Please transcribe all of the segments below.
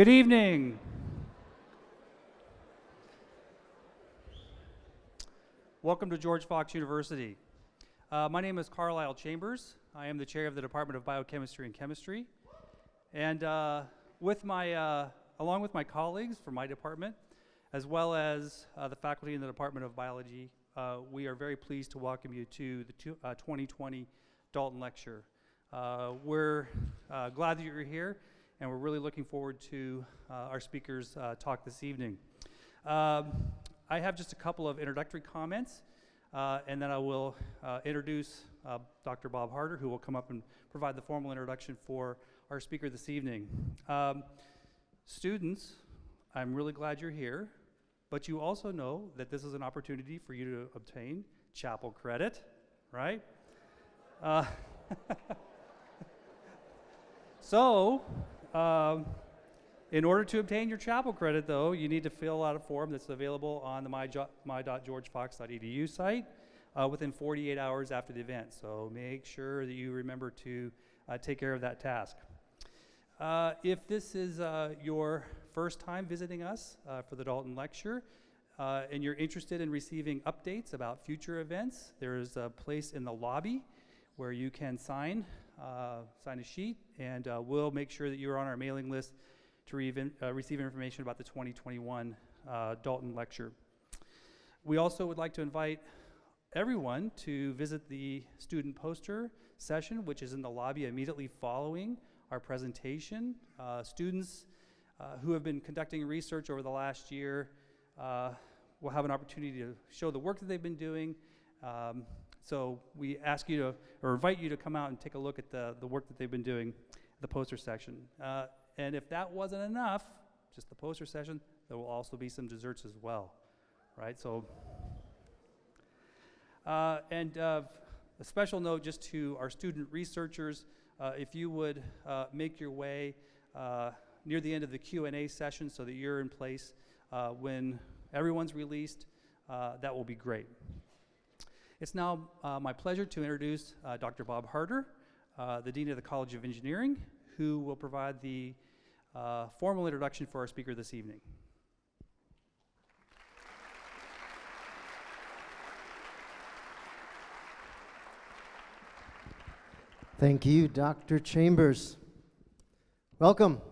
Good evening. Welcome to George Fox University. My name is Carlisle Chambers. I am the chair of the Department of Biochemistry and Chemistry. And along with my colleagues from my department, as well as the faculty in the Department of Biology, we are very pleased to welcome you to the 2020 Dalton Lecture. We're glad that you're here, and we're really looking forward to our speakers' talk this evening. I have just a couple of introductory comments, and then I will introduce Dr. Bob Harder, who will come up and provide the formal introduction for our speaker this evening. Students, I'm really glad you're here, but you also know that this is an opportunity for you to obtain chapel credit, right? So, in order to obtain your chapel credit, though, you need to fill out a form that's available on the my.georgefox.edu site within 48 hours after the event. So make sure that you remember to take care of that task. If this is your first time visiting us for the Dalton Lecture, and you're interested in receiving updates about future events, there is a place in the lobby where you can sign a sheet, and we'll make sure that you're on our mailing list to receive information about the 2021 Dalton Lecture. We also would like to invite everyone to visit the student poster session, which is in the lobby immediately following our presentation. Students who have been conducting research over the last year will have an opportunity to show the work that they've been doing. So we ask you to, or invite you to come out and take a look at the work that they've been doing, the poster section. And if that wasn't enough, just the poster session, there will also be some desserts as well, right? So, and a special note just to our student researchers, if you would make your way near the end of the Q&A session so that you're in place when everyone's released, that will be great. It's now my pleasure to introduce Dr. Bob Harder, the Dean of the College of Engineering, who will provide the formal introduction for our speaker this evening. Thank you, Dr. Chambers. Welcome.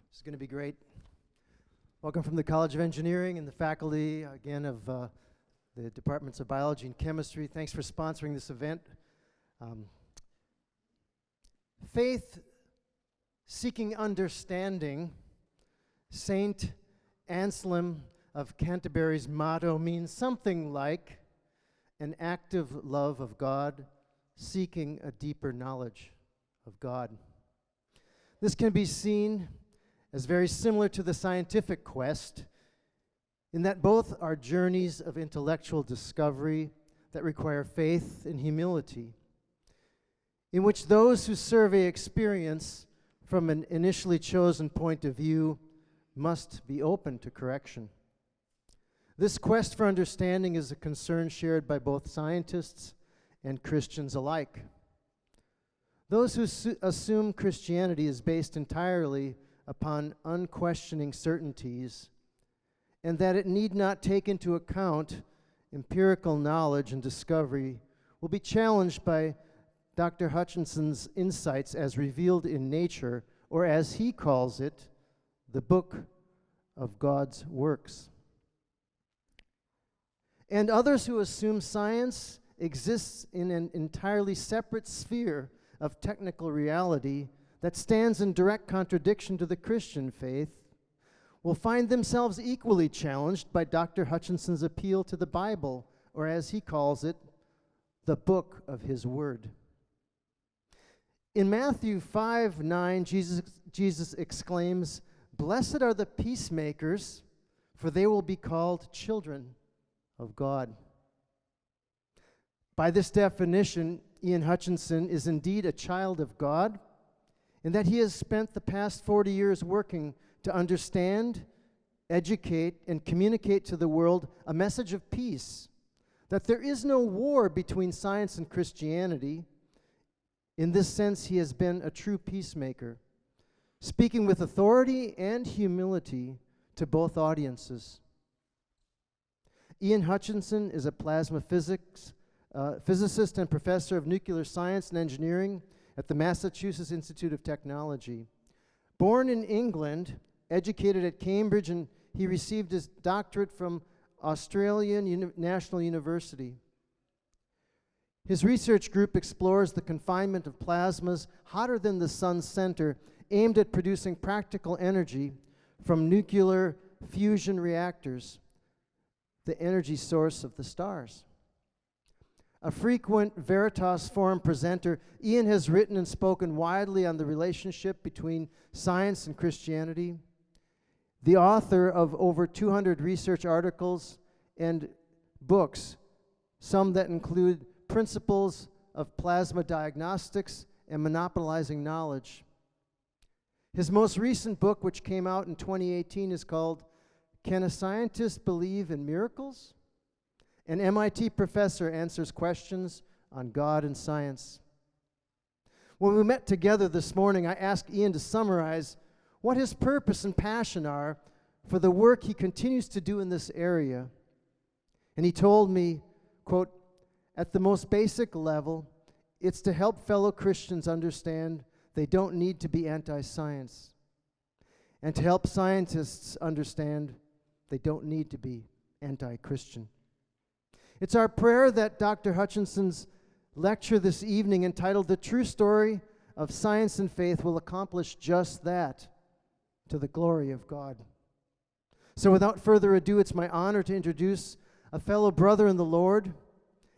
This is going to be great. Welcome from the College of Engineering and the faculty, again, of the Departments of Biology and Chemistry. Thanks for sponsoring this event. Faith seeking understanding, Saint Anselm of Canterbury's motto means something like an active love of God, seeking a deeper knowledge of God. This can be seen as very similar to the scientific quest, in that both are journeys of intellectual discovery that require faith and humility, in which those who survey experience from an initially chosen point of view must be open to correction. This quest for understanding is a concern shared by both scientists and Christians alike. Those who assume Christianity is based entirely upon unquestioning certainties, and that it need not take into account empirical knowledge and discovery, will be challenged by Dr. Hutchinson's insights as revealed in nature, or as he calls it, the book of God's works. And others who assume science exists in an entirely separate sphere of technical reality that stands in direct contradiction to the Christian faith will find themselves equally challenged by Dr. Hutchinson's appeal to the Bible, or as he calls it, the book of his word. In Matthew 5:9, Jesus exclaims, "Blessed are the peacemakers, for they will be called children of God." By this definition, Ian Hutchinson is indeed a child of God, in that he has spent the past 40 years working to understand, educate, and communicate to the world a message of peace, that there is no war between science and Christianity. In this sense, he has been a true peacemaker, speaking with authority and humility to both audiences. Ian Hutchinson is a plasma physicist and professor of nuclear science and engineering at the Massachusetts Institute of Technology. Born in England, educated at Cambridge, and he received his doctorate from Australian National University. His research group explores the confinement of plasmas hotter than the sun's center, aimed at producing practical energy from nuclear fusion reactors, the energy source of the stars. A frequent Veritas Forum presenter, Ian has written and spoken widely on the relationship between science and Christianity. The author of over 200 research articles and books, some that include Principles of Plasma Diagnostics and Monopolizing Knowledge. His most recent book, which came out in 2018, is called Can a Scientist Believe in Miracles? An MIT professor answers questions on God and science. When we met together this morning, I asked Ian to summarize what his purpose and passion are for the work he continues to do in this area. And he told me, quote, "At the most basic level, it's to help fellow Christians understand they don't need to be anti-science, and to help scientists understand they don't need to be anti-Christian." It's our prayer that Dr. Hutchinson's lecture this evening, entitled "The True Story of Science and Faith," will accomplish just that, to the glory of God. So without further ado, it's my honor to introduce a fellow brother in the Lord,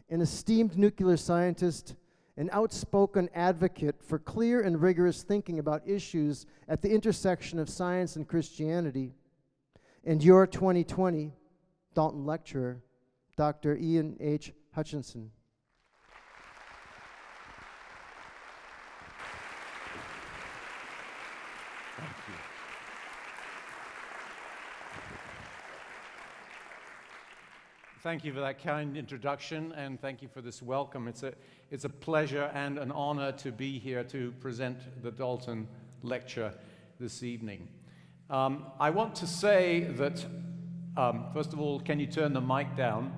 an esteemed nuclear scientist, an outspoken advocate for clear and rigorous thinking about issues at the intersection of science and Christianity, and your 2020 Dalton Lecturer, Dr. Ian H. Hutchinson. Thank you. Thank you for that kind introduction, and thank you for this welcome. It's a pleasure and an honor to be here to present the Dalton Lecture this evening. I want to say that, first of all, can you turn the mic down?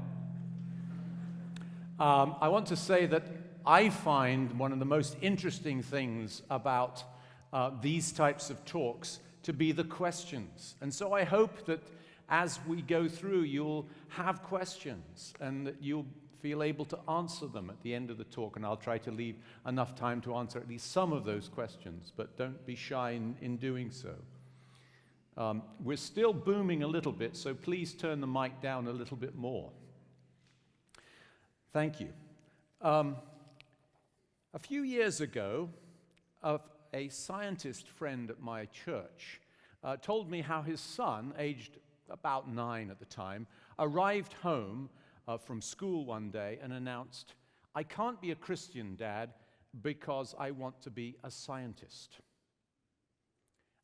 I want to say that I find one of the most interesting things about these types of talks to be the questions. And so I hope that as we go through, you'll have questions and that you'll feel able to answer them at the end of the talk. And I'll try to leave enough time to answer at least some of those questions, but don't be shy in doing so. We're still booming a little bit, so please turn the mic down a little bit more. Thank you. A few years ago, a scientist friend at my church told me how his son, aged about 9 at the time, arrived home from school one day and announced, "I can't be a Christian, Dad, because I want to be a scientist."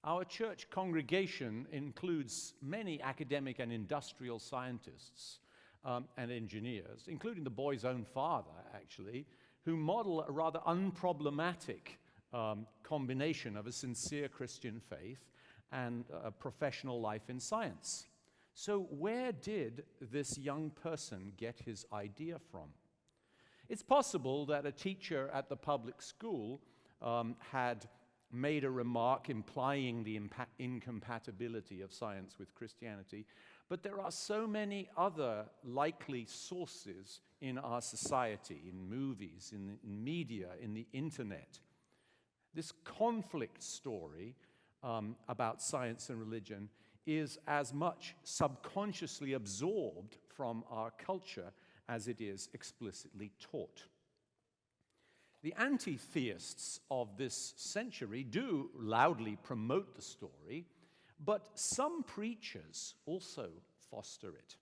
Our church congregation includes many academic and industrial scientists and engineers, including the boy's own father, actually, who model a rather unproblematic combination of a sincere Christian faith and a professional life in science. So where did this young person get his idea from? It's possible that a teacher at the public school had made a remark implying the incompatibility of science with Christianity, but there are so many other likely sources in our society, in movies, in media, in the internet. This conflict story about science and religion is as much subconsciously absorbed from our culture as it is explicitly taught. The anti-theists of this century do loudly promote the story, but some preachers also foster it.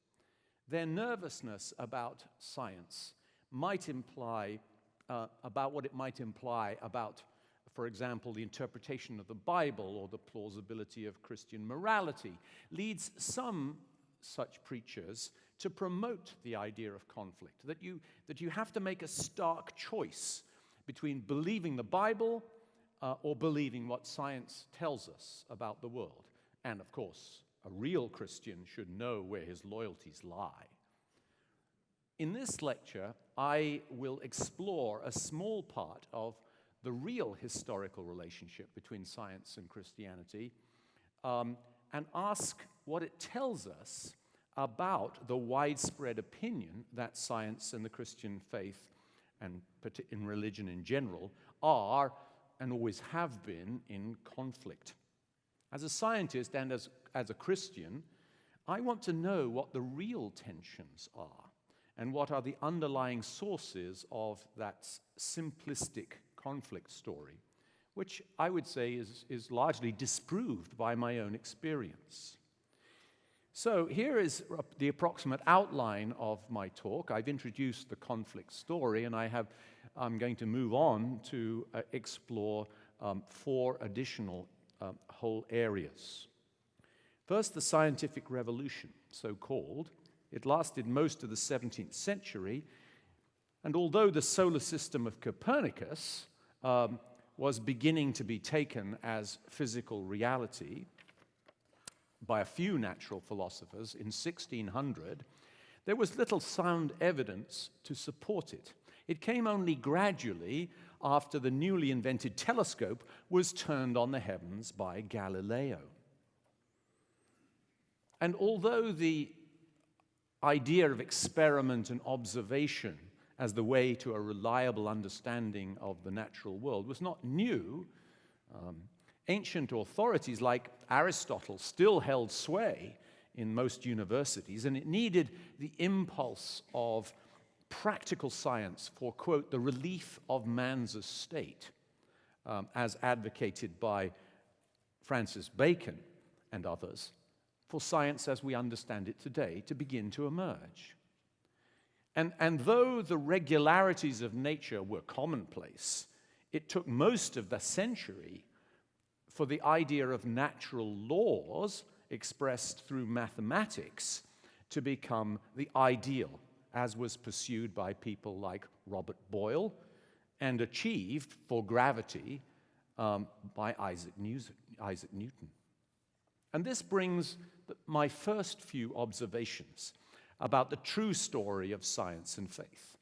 Their nervousness about science might imply about what it might imply about, for example, the interpretation of the Bible or the plausibility of Christian morality, leads some such preachers to promote the idea of conflict, that you have to make a stark choice between believing the Bible or believing what science tells us about the world. And of course, a real Christian should know where his loyalties lie. In this lecture, I will explore a small part of the real historical relationship between science and Christianity, and ask what it tells us about the widespread opinion that science and the Christian faith, and in religion in general, are and always have been in conflict. As a scientist and as a Christian, I want to know what the real tensions are and what are the underlying sources of that simplistic conflict story, which I would say is largely disproved by my own experience. So here is the approximate outline of my talk. I've introduced the conflict story, and I'm going to move on to explore 4 additional whole areas. First, the scientific revolution, so-called. It lasted most of the 17th century, and although the solar system of Copernicus was beginning to be taken as physical reality by a few natural philosophers in 1600, there was little sound evidence to support it. It came only gradually after the newly invented telescope was turned on the heavens by Galileo. And although the idea of experiment and observation as the way to a reliable understanding of the natural world was not new, ancient authorities like Aristotle still held sway in most universities, and it needed the impulse of practical science for, quote, the relief of man's estate, as advocated by Francis Bacon and others, for science as we understand it today to begin to emerge. And though the regularities of nature were commonplace, it took most of the century for the idea of natural laws expressed through mathematics to become the ideal, as was pursued by people like Robert Boyle and achieved for gravity by Isaac Newton. And this brings my first few observations about the true story of science and faith.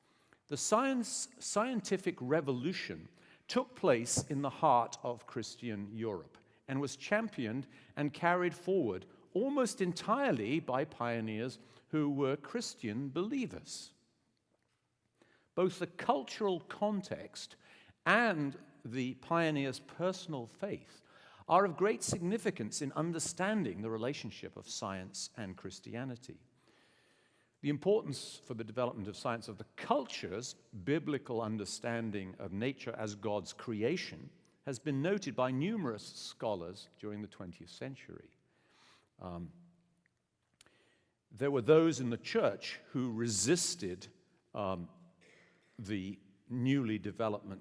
The scientific revolution took place in the heart of Christian Europe and was championed and carried forward almost entirely by pioneers who were Christian believers. Both the cultural context and the pioneers' personal faith are of great significance in understanding the relationship of science and Christianity. The importance for the development of science of the culture's biblical understanding of nature as God's creation has been noted by numerous scholars during the 20th century. There were those in the church who resisted the newly developing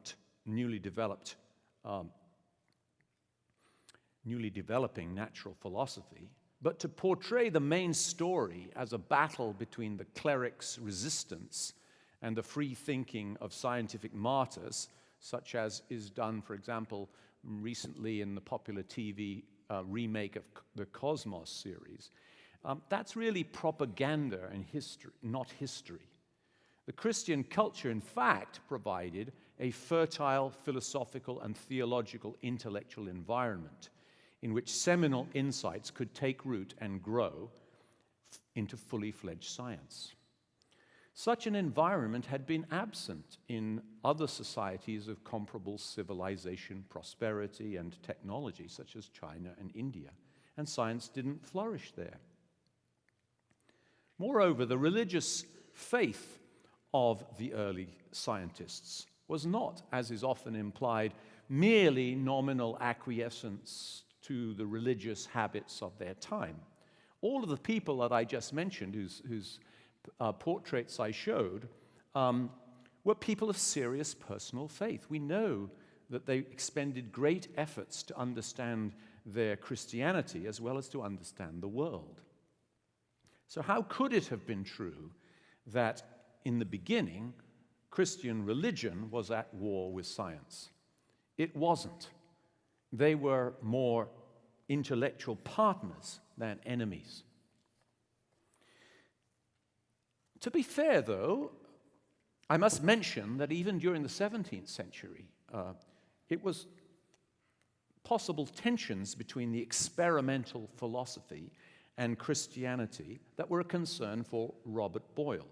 natural philosophy, but to portray the main story as a battle between the clerics' resistance and the free thinking of scientific martyrs, such as is done, for example, recently in the popular TV remake of the Cosmos series. That's really propaganda and history, not history. The Christian culture, in fact, provided a fertile philosophical and theological intellectual environment in which seminal insights could take root and grow into fully fledged science. Such an environment had been absent in other societies of comparable civilization, prosperity, and technology, such as China and India, and science didn't flourish there. Moreover, the religious faith of the early scientists was not, as is often implied, merely nominal acquiescence to the religious habits of their time. All of the people that I just mentioned, whose portraits I showed, were people of serious personal faith. We know that they expended great efforts to understand their Christianity as well as to understand the world. So how could it have been true that in the beginning, Christian religion was at war with science? It wasn't. they were more intellectual partners than enemies. To be fair, though, I must mention that even during the 17th century, it was possible tensions between the experimental philosophy and Christianity that were a concern for Robert Boyle.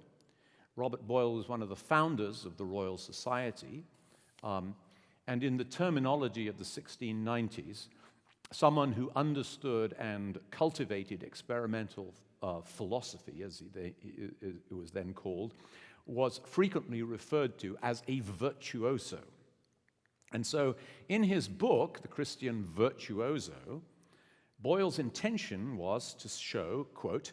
Robert Boyle was one of the founders of the Royal Society, and in the terminology of the 1690s, someone who understood and cultivated experimental philosophy, as it was then called, was frequently referred to as a virtuoso. And so in his book, The Christian Virtuoso, Boyle's intention was to show, quote,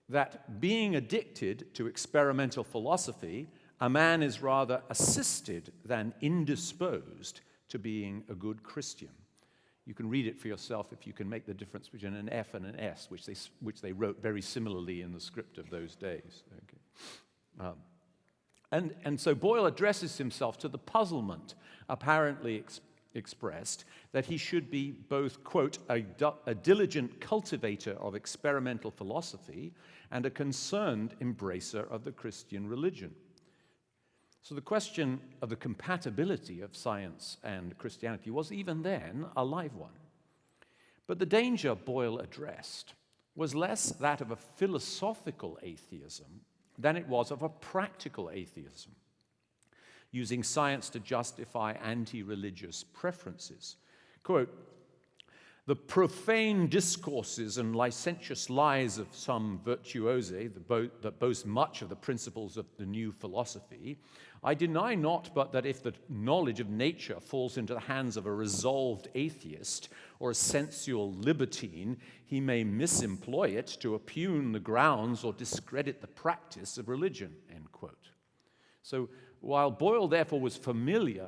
that being addicted to experimental philosophy, a man is rather assisted than indisposed to being a good Christian. You can read it for yourself if you can make the difference between an F and an S, which they wrote very similarly in the script of those days. Okay. And so Boyle addresses himself to the puzzlement apparently expressed that he should be both, quote, a diligent cultivator of experimental philosophy and a concerned embracer of the Christian religion. So the question of the compatibility of science and Christianity was even then a live one. But the danger Boyle addressed was less that of a philosophical atheism than it was of a practical atheism, using science to justify anti-religious preferences. Quote, the profane discourses and licentious lies of some virtuosi that boast much of the principles of the new philosophy, I deny not but that if the knowledge of nature falls into the hands of a resolved atheist or a sensual libertine, he may misemploy it to oppugn the grounds or discredit the practice of religion, end quote. So while Boyle therefore was familiar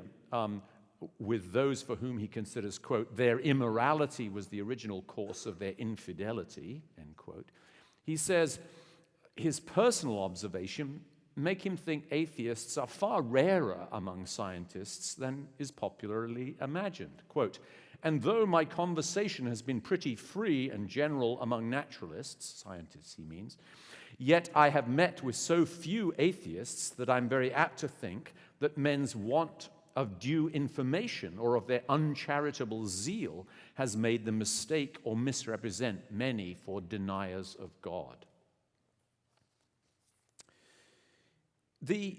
with those for whom he considers, quote, their immorality was the original cause of their infidelity, end quote, he says his personal observation make him think atheists are far rarer among scientists than is popularly imagined. Quote, and though my conversation has been pretty free and general among naturalists, scientists he means, yet I have met with so few atheists that I'm very apt to think that men's want of due information or of their uncharitable zeal has made them mistake or misrepresent many for deniers of God. The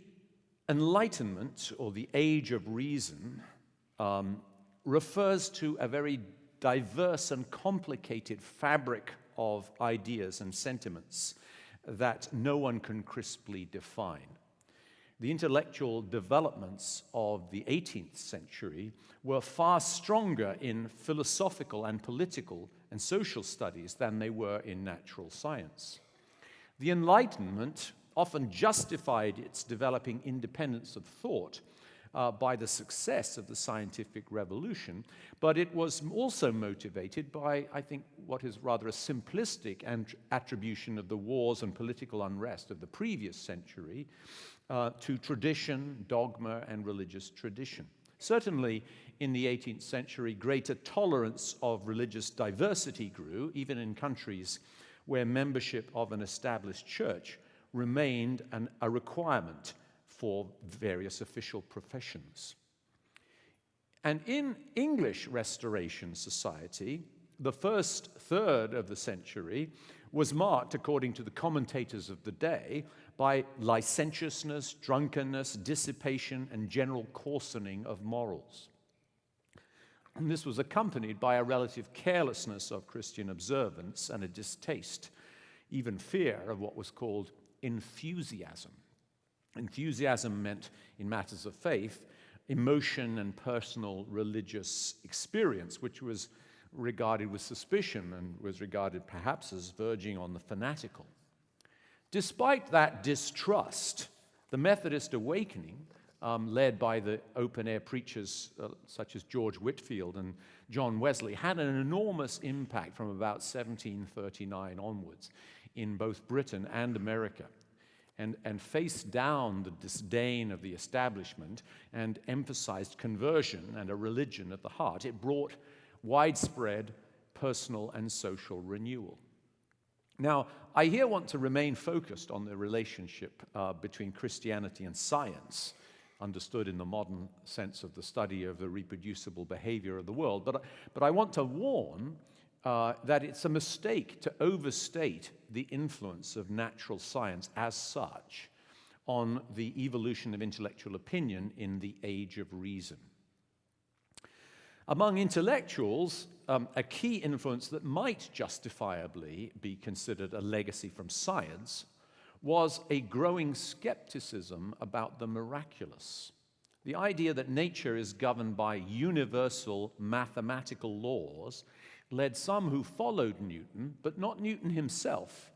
Enlightenment, or the Age of Reason, refers to a very diverse and complicated fabric of ideas and sentiments that no one can crisply define. The intellectual developments of the 18th century were far stronger in philosophical and political and social studies than they were in natural science. The Enlightenment often justified its developing independence of thought by the success of the scientific revolution, but it was also motivated by, I think, what is rather a simplistic attribution of the wars and political unrest of the previous century to tradition, dogma, and religious tradition. Certainly, in the 18th century, greater tolerance of religious diversity grew, even in countries where membership of an established church remained a requirement for various official professions. And in English Restoration society, the first third of the century was marked, according to the commentators of the day, by licentiousness, drunkenness, dissipation, and general coarsening of morals. And this was accompanied by a relative carelessness of Christian observance and a distaste, even fear, of what was called enthusiasm. Enthusiasm meant, in matters of faith, emotion and personal religious experience, which was regarded with suspicion and was regarded perhaps as verging on the fanatical. Despite that distrust, the Methodist awakening, led by the open-air preachers such as George Whitefield and John Wesley, had an enormous impact from about 1739 onwards in both Britain and America, and faced down the disdain of the establishment and emphasized conversion and a religion at the heart. It brought widespread personal and social renewal. Now, I here want to remain focused on the relationship between Christianity and science, understood in the modern sense of the study of the reproducible behavior of the world. But I want to warn that it's a mistake to overstate the influence of natural science as such on the evolution of intellectual opinion in the age of reason. Among intellectuals, a key influence that might justifiably be considered a legacy from science was a growing skepticism about the miraculous. The idea that nature is governed by universal mathematical laws led some who followed Newton, but not Newton himself,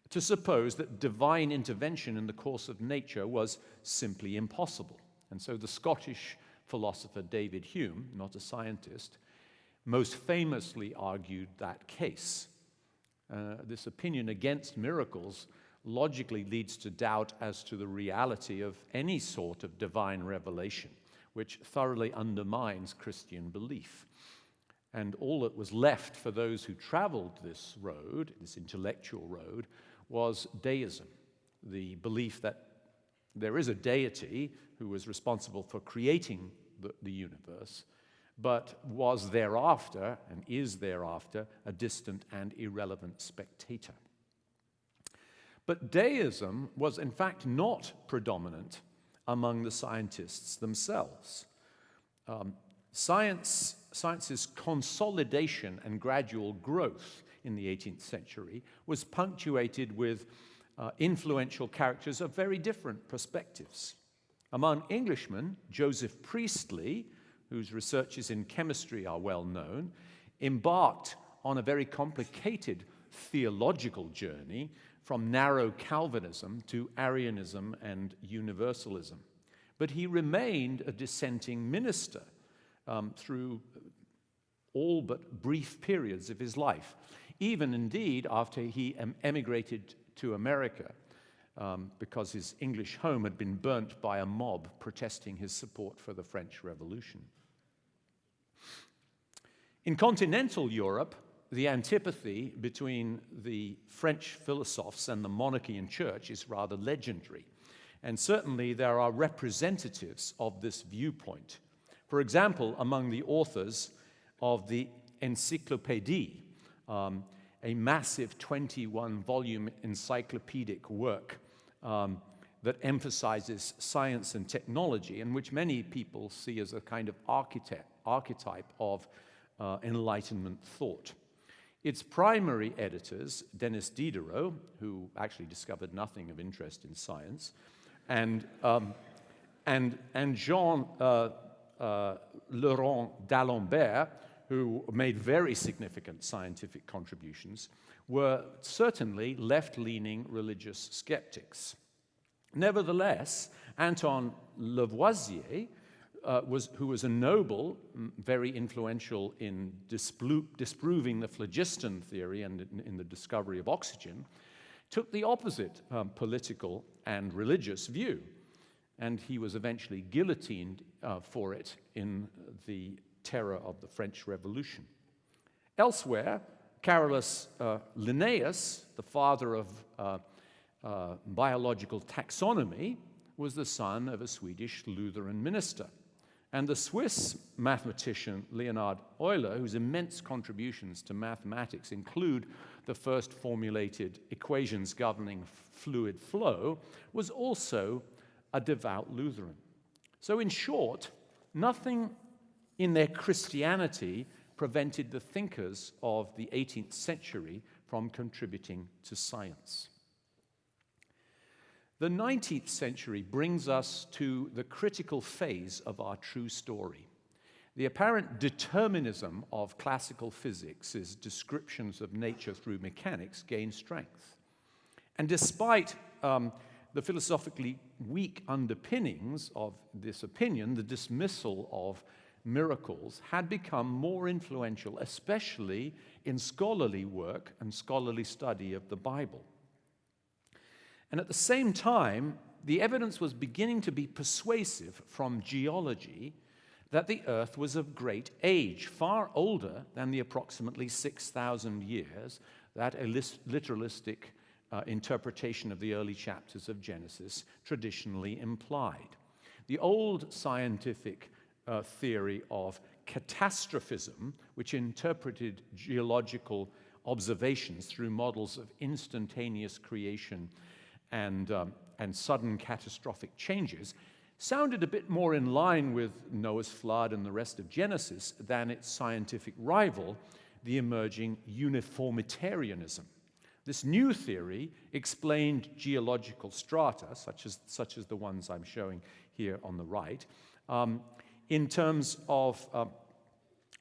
to suppose that divine intervention in the course of nature was simply impossible. And so the Scottish philosopher David Hume, not a scientist, most famously argued that case. This opinion against miracles logically leads to doubt as to the reality of any sort of divine revelation, which thoroughly undermines Christian belief. And all that was left for those who traveled this road, this intellectual road, was deism, the belief that there is a deity who was responsible for creating the universe, but was thereafter, and is thereafter, a distant and irrelevant spectator. But deism was in fact not predominant among the scientists themselves. Science's consolidation and gradual growth in the 18th century was punctuated with influential characters of very different perspectives. Among Englishmen, Joseph Priestley, whose researches in chemistry are well known, embarked on a very complicated theological journey from narrow Calvinism to Arianism and Universalism. But he remained a dissenting minister through all but brief periods of his life, even indeed after he emigrated to America because his English home had been burnt by a mob protesting his support for the French Revolution. In continental Europe, the antipathy between the French philosophes and the monarchy and church is rather legendary, and certainly there are representatives of this viewpoint. For example, among the authors of the Encyclopédie, a massive 21-volume encyclopedic work that emphasizes science and technology, and which many people see as a kind of archetype of Enlightenment thought. Its primary editors, Denis Diderot, who actually discovered nothing of interest in science, and Jean Laurent d'Alembert, who made very significant scientific contributions, were certainly left-leaning religious skeptics. Nevertheless, Anton Lavoisier, who was a noble, very influential in disproving the phlogiston theory and in the discovery of oxygen, took the opposite political and religious view, and he was eventually guillotined for it in the terror of the French Revolution. Elsewhere, Carolus Linnaeus, the father of biological taxonomy, was the son of a Swedish Lutheran minister. And the Swiss mathematician Leonhard Euler, whose immense contributions to mathematics include the first formulated equations governing fluid flow, was also a devout Lutheran. So in short, nothing in their Christianity prevented the thinkers of the 18th century from contributing to science. The 19th century brings us to the critical phase of our true story. The apparent determinism of classical physics' descriptions of nature through mechanics gained strength. And despite the philosophically weak underpinnings of this opinion, the dismissal of miracles had become more influential, especially in scholarly work and scholarly study of the Bible. And at the same time, the evidence was beginning to be persuasive from geology that the earth was of great age, far older than the approximately 6,000 years that a literalistic interpretation of the early chapters of Genesis traditionally implied. The old scientific theory of catastrophism, which interpreted geological observations through models of instantaneous creation and sudden catastrophic changes, sounded a bit more in line with Noah's flood and the rest of Genesis than its scientific rival, the emerging uniformitarianism. This new theory explained geological strata, such as the ones I'm showing here on the right, in terms of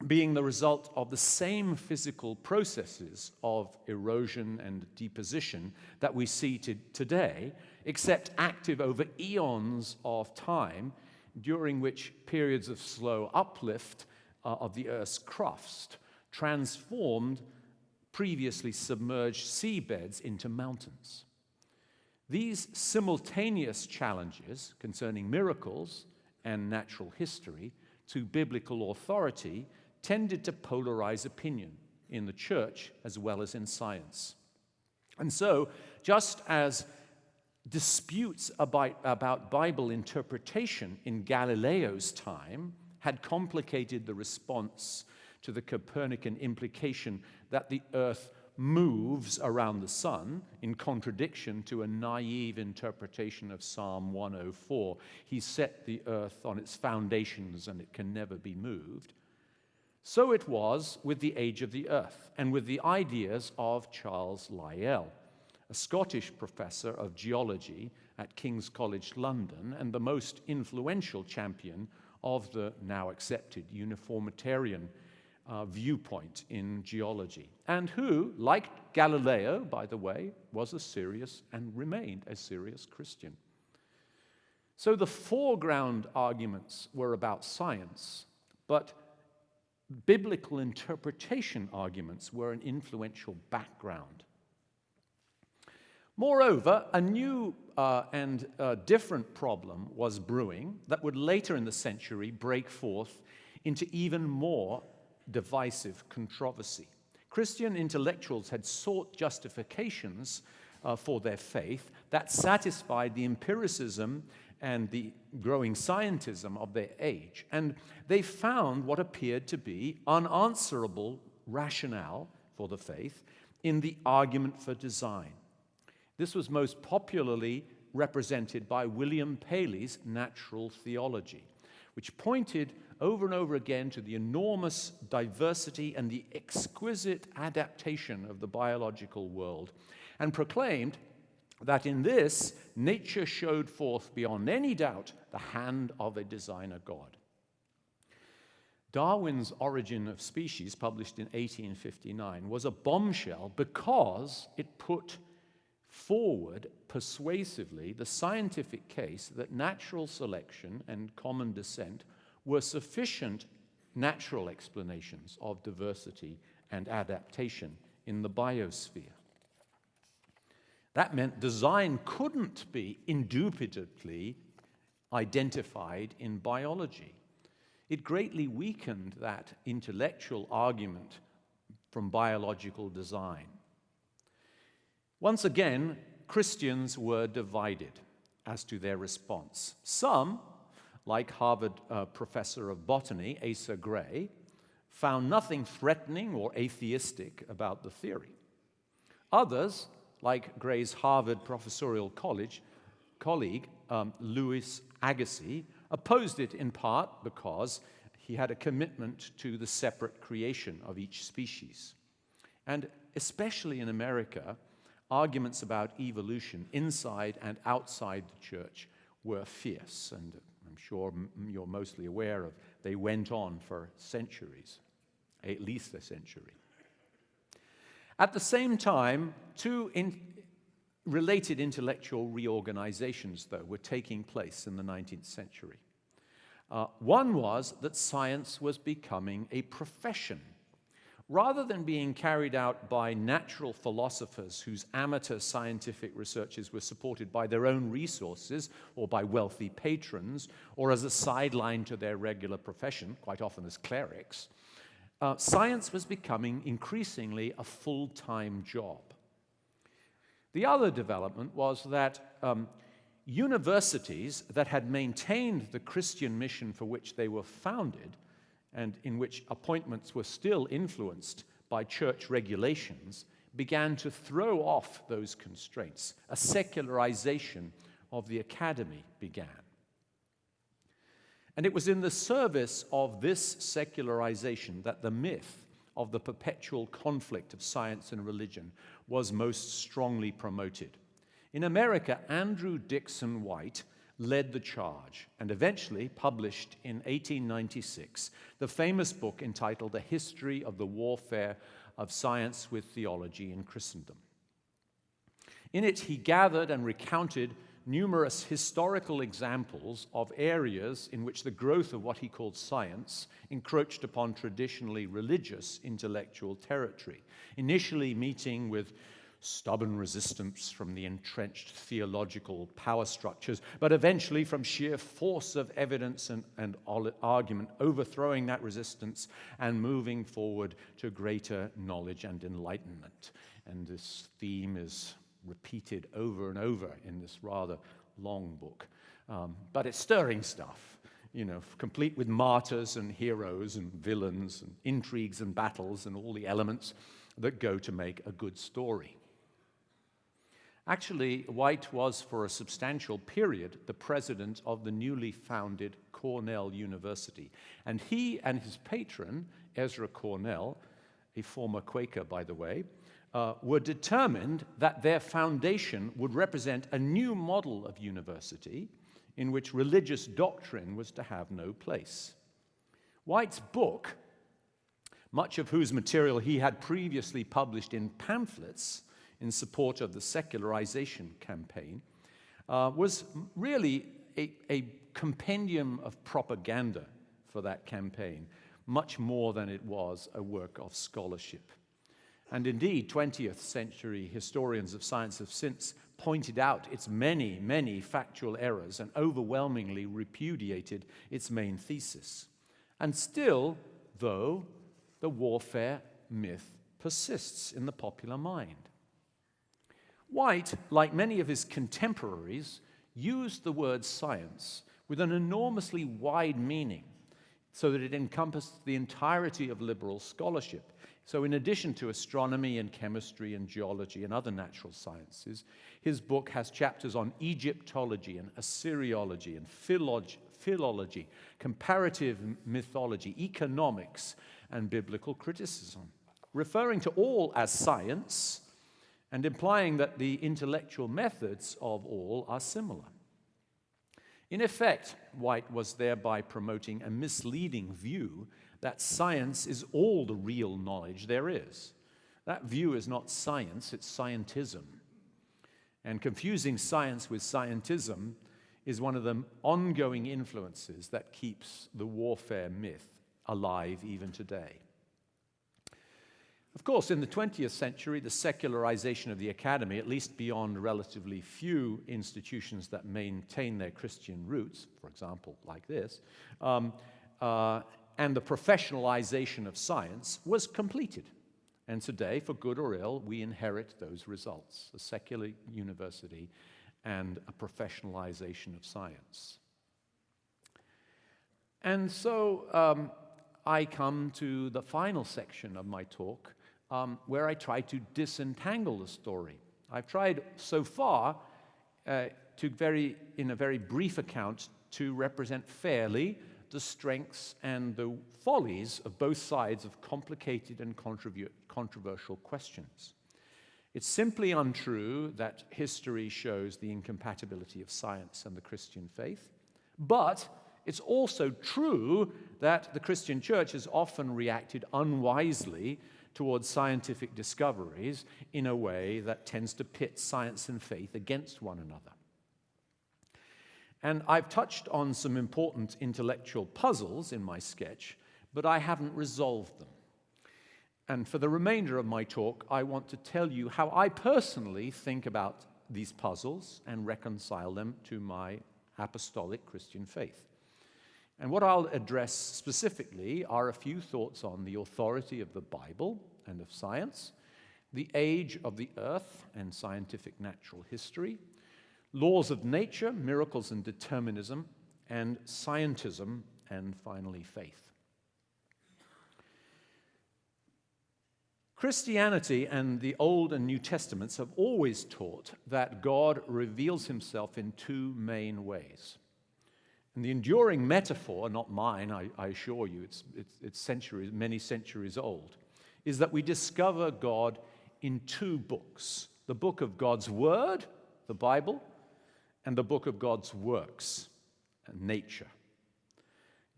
being the result of the same physical processes of erosion and deposition that we see today, except active over eons of time, during which periods of slow uplift of the Earth's crust transformed previously submerged seabeds into mountains. These simultaneous challenges concerning miracles and natural history to biblical authority tended to polarize opinion in the church as well as in science. And so, just as disputes about Bible interpretation in Galileo's time had complicated the response to the Copernican implication that the earth moves around the sun, in contradiction to a naive interpretation of Psalm 104, he set the earth on its foundations and it can never be moved. So it was with the age of the earth and with the ideas of Charles Lyell, a Scottish professor of geology at King's College London and the most influential champion of the now accepted uniformitarian viewpoint in geology, and who, like Galileo, by the way, was a serious and remained a serious Christian. So the foreground arguments were about science, but biblical interpretation arguments were an influential background. Moreover, a new and different problem was brewing that would later in the century break forth into even more divisive controversy. Christian intellectuals had sought justifications for their faith that satisfied the empiricism and the growing scientism of their age, and they found what appeared to be unanswerable rationale for the faith in the argument for design. This was most popularly represented by William Paley's natural theology, which pointed over and over again to the enormous diversity and the exquisite adaptation of the biological world, and proclaimed that in this, nature showed forth beyond any doubt the hand of a designer God. Darwin's Origin of Species, published in 1859, was a bombshell because it put forward persuasively the scientific case that natural selection and common descent were sufficient natural explanations of diversity and adaptation in the biosphere. That meant design couldn't be indubitably identified in biology. It greatly weakened that intellectual argument from biological design. Once again, Christians were divided as to their response. Some, like Harvard professor of botany, Asa Gray, found nothing threatening or atheistic about the theory. Others, like Gray's Harvard professorial colleague, Louis Agassiz, opposed it in part because he had a commitment to the separate creation of each species. And especially in America, arguments about evolution inside and outside the church were fierce, and I'm sure you're mostly aware of, they went on for centuries, at least a century. At the same time, two related intellectual reorganizations, though, were taking place in the 19th century. One was that science was becoming a profession, Rather than being carried out by natural philosophers whose amateur scientific researches were supported by their own resources or by wealthy patrons, or as a sideline to their regular profession, quite often as clerics, science was becoming increasingly a full-time job. The other development was that universities that had maintained the Christian mission for which they were founded, and in which appointments were still influenced by church regulations, began to throw off those constraints. A secularization of the academy began. And it was in the service of this secularization that the myth of the perpetual conflict of science and religion was most strongly promoted. In America, Andrew Dixon White led the charge and eventually published in 1896 the famous book entitled A History of the Warfare of Science with Theology in Christendom. In it, he gathered and recounted numerous historical examples of areas in which the growth of what he called science encroached upon traditionally religious intellectual territory, initially meeting with stubborn resistance from the entrenched theological power structures, but eventually from sheer force of evidence and argument, overthrowing that resistance and moving forward to greater knowledge and enlightenment. And this theme is repeated over and over in this rather long book. But it's stirring stuff, complete with martyrs and heroes and villains and intrigues and battles and all the elements that go to make a good story. Actually, White was for a substantial period the president of the newly founded Cornell University. And he and his patron, Ezra Cornell, a former Quaker, by the way, were determined that their foundation would represent a new model of university in which religious doctrine was to have no place. White's book, much of whose material he had previously published in pamphlets in support of the secularization campaign, was really a compendium of propaganda for that campaign, much more than it was a work of scholarship. And indeed, 20th century historians of science have since pointed out its many, many factual errors and overwhelmingly repudiated its main thesis. And still, though, the warfare myth persists in the popular mind. White, like many of his contemporaries, used the word science with an enormously wide meaning so that it encompassed the entirety of liberal scholarship. So in addition to astronomy and chemistry and geology and other natural sciences, his book has chapters on Egyptology and Assyriology and philology, comparative mythology, economics, and biblical criticism, referring to all as science and implying that the intellectual methods of all are similar. In effect, White was thereby promoting a misleading view that science is all the real knowledge there is. That view is not science, it's scientism. And confusing science with scientism is one of the ongoing influences that keeps the warfare myth alive even today. Of course, in the 20th century, the secularization of the academy, at least beyond relatively few institutions that maintain their Christian roots, for example, like this, and the professionalization of science was completed. And today, for good or ill, we inherit those results, a secular university and a professionalization of science. And so I come to the final section of my talk, where I try to disentangle the story. I've tried so far, in a very brief account, to represent fairly the strengths and the follies of both sides of complicated and controversial questions. It's simply untrue that history shows the incompatibility of science and the Christian faith, but it's also true that the Christian church has often reacted unwisely towards scientific discoveries in a way that tends to pit science and faith against one another. And I've touched on some important intellectual puzzles in my sketch, but I haven't resolved them. And for the remainder of my talk, I want to tell you how I personally think about these puzzles and reconcile them to my apostolic Christian faith. And what I'll address specifically are a few thoughts on the authority of the Bible and of science, the age of the earth and scientific natural history, laws of nature, miracles and determinism, and scientism, and finally faith. Christianity and the Old and New Testaments have always taught that God reveals himself in two main ways. And the enduring metaphor, not mine, I assure you, it's centuries, many centuries old, is that we discover God in two books: the book of God's Word, the Bible, and the book of God's works, nature.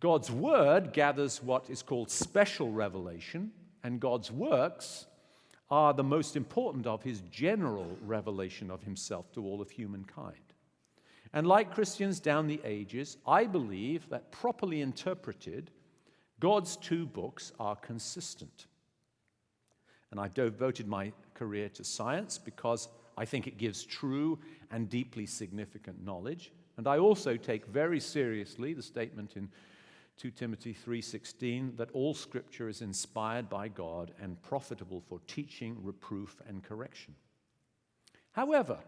God's Word gathers what is called special revelation, and God's works are the most important of his general revelation of himself to all of humankind. And like Christians down the ages, I believe that properly interpreted, God's two books are consistent. And I've devoted my career to science because I think it gives true and deeply significant knowledge. And I also take very seriously the statement in 2 Timothy 3:16 that all Scripture is inspired by God and profitable for teaching, reproof, and correction. However,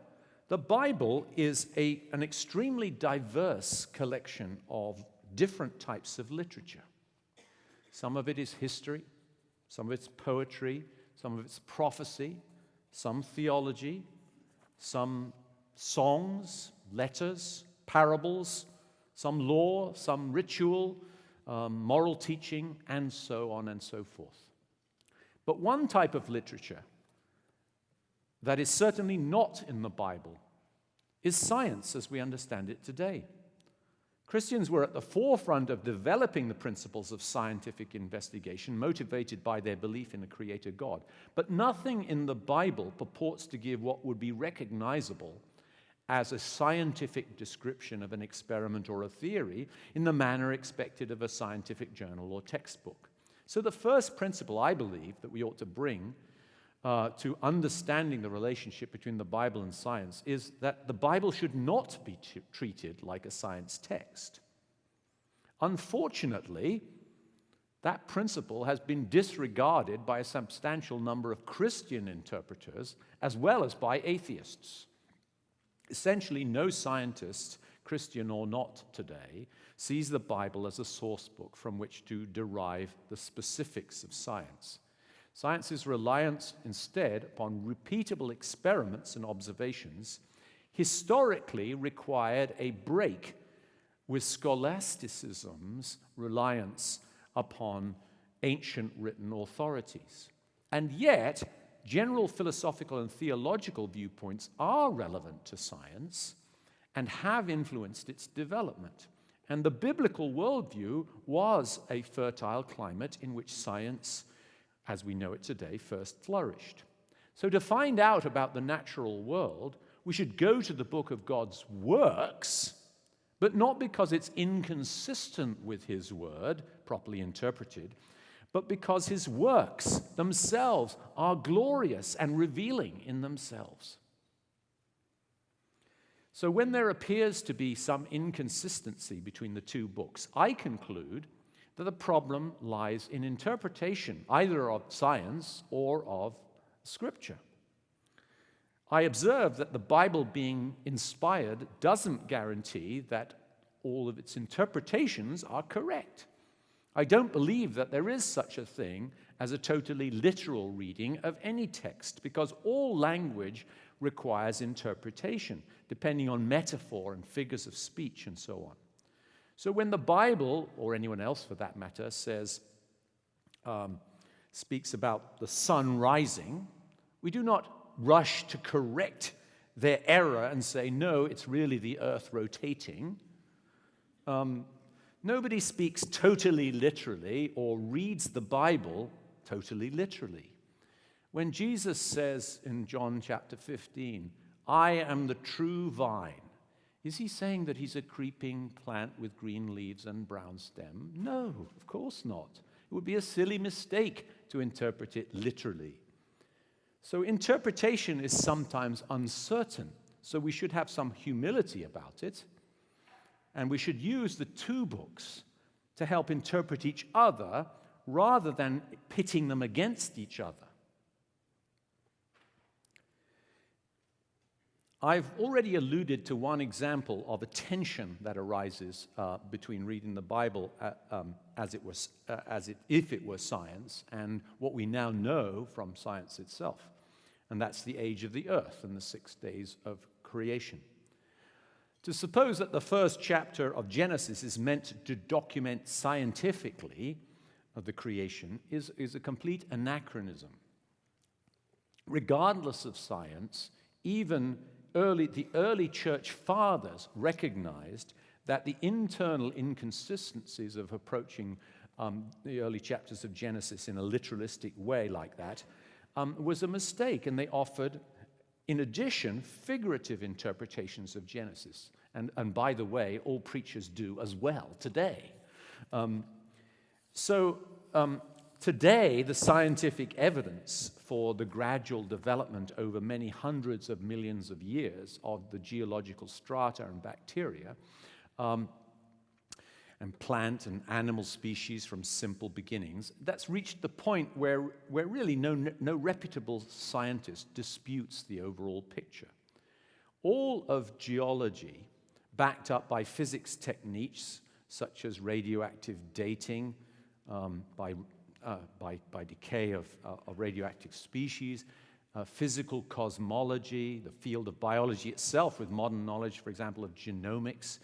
the Bible is an extremely diverse collection of different types of literature. Some of it is history, some of it's poetry, some of it's prophecy, some theology, some songs, letters, parables, some law, some ritual, moral teaching, and so on and so forth. But one type of literature that is certainly not in the Bible is science as we understand it today. Christians were at the forefront of developing the principles of scientific investigation, motivated by their belief in a creator God. But nothing in the Bible purports to give what would be recognizable as a scientific description of an experiment or a theory in the manner expected of a scientific journal or textbook. So the first principle, I believe, that we ought to bring to understanding the relationship between the Bible and science is that the Bible should not be treated like a science text. Unfortunately, that principle has been disregarded by a substantial number of Christian interpreters as well as by atheists. Essentially, no scientist, Christian or not today, sees the Bible as a source book from which to derive the specifics of science. Science's reliance instead upon repeatable experiments and observations historically required a break with scholasticism's reliance upon ancient written authorities. And yet, general philosophical and theological viewpoints are relevant to science and have influenced its development. And the biblical worldview was a fertile climate in which science, as we know it today, first flourished. So to find out about the natural world, we should go to the book of God's works, but not because it's inconsistent with his word, properly interpreted, but because his works themselves are glorious and revealing in themselves. So when there appears to be some inconsistency between the two books, I conclude that the problem lies in interpretation, either of science or of Scripture. I observe that the Bible being inspired doesn't guarantee that all of its interpretations are correct. I don't believe that there is such a thing as a totally literal reading of any text, because all language requires interpretation, depending on metaphor and figures of speech and so on. So when the Bible, or anyone else for that matter, speaks about the sun rising, we do not rush to correct their error and say, no, it's really the earth rotating. Nobody speaks totally literally or reads the Bible totally literally. When Jesus says in John chapter 15, I am the true vine, is he saying that he's a creeping plant with green leaves and brown stem? No, of course not. It would be a silly mistake to interpret it literally. So interpretation is sometimes uncertain, so we should have some humility about it, and we should use the two books to help interpret each other rather than pitting them against each other. I've already alluded to one example of a tension that arises between reading the Bible if it were science and what we now know from science itself, and that's the age of the earth and the 6 days of creation. To suppose that the first chapter of Genesis is meant to document scientifically the creation is a complete anachronism. Regardless of science, even the early church fathers recognized that the internal inconsistencies of approaching the early chapters of Genesis in a literalistic way like that was a mistake, and they offered, in addition, figurative interpretations of Genesis. And by the way, all preachers do as well today. Today, the scientific evidence for the gradual development over many hundreds of millions of years of the geological strata and bacteria and plant and animal species from simple beginnings, that's reached the point where really no reputable scientist disputes the overall picture. All of geology, backed up by physics techniques such as radioactive dating, by decay of radioactive species, physical cosmology, the field of biology itself with modern knowledge, for example, of genomics,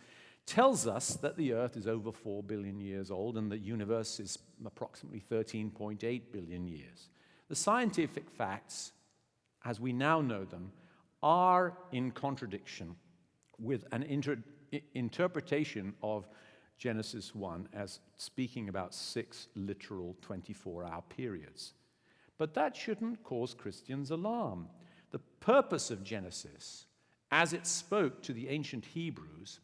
tells us that the Earth is over 4 billion years old and the universe is approximately 13.8 billion years. The scientific facts, as we now know them, are in contradiction with an interpretation of Genesis 1 as speaking about 6 literal 24-hour periods. But that shouldn't cause Christians alarm. The purpose of Genesis, as it spoke to the ancient Hebrews,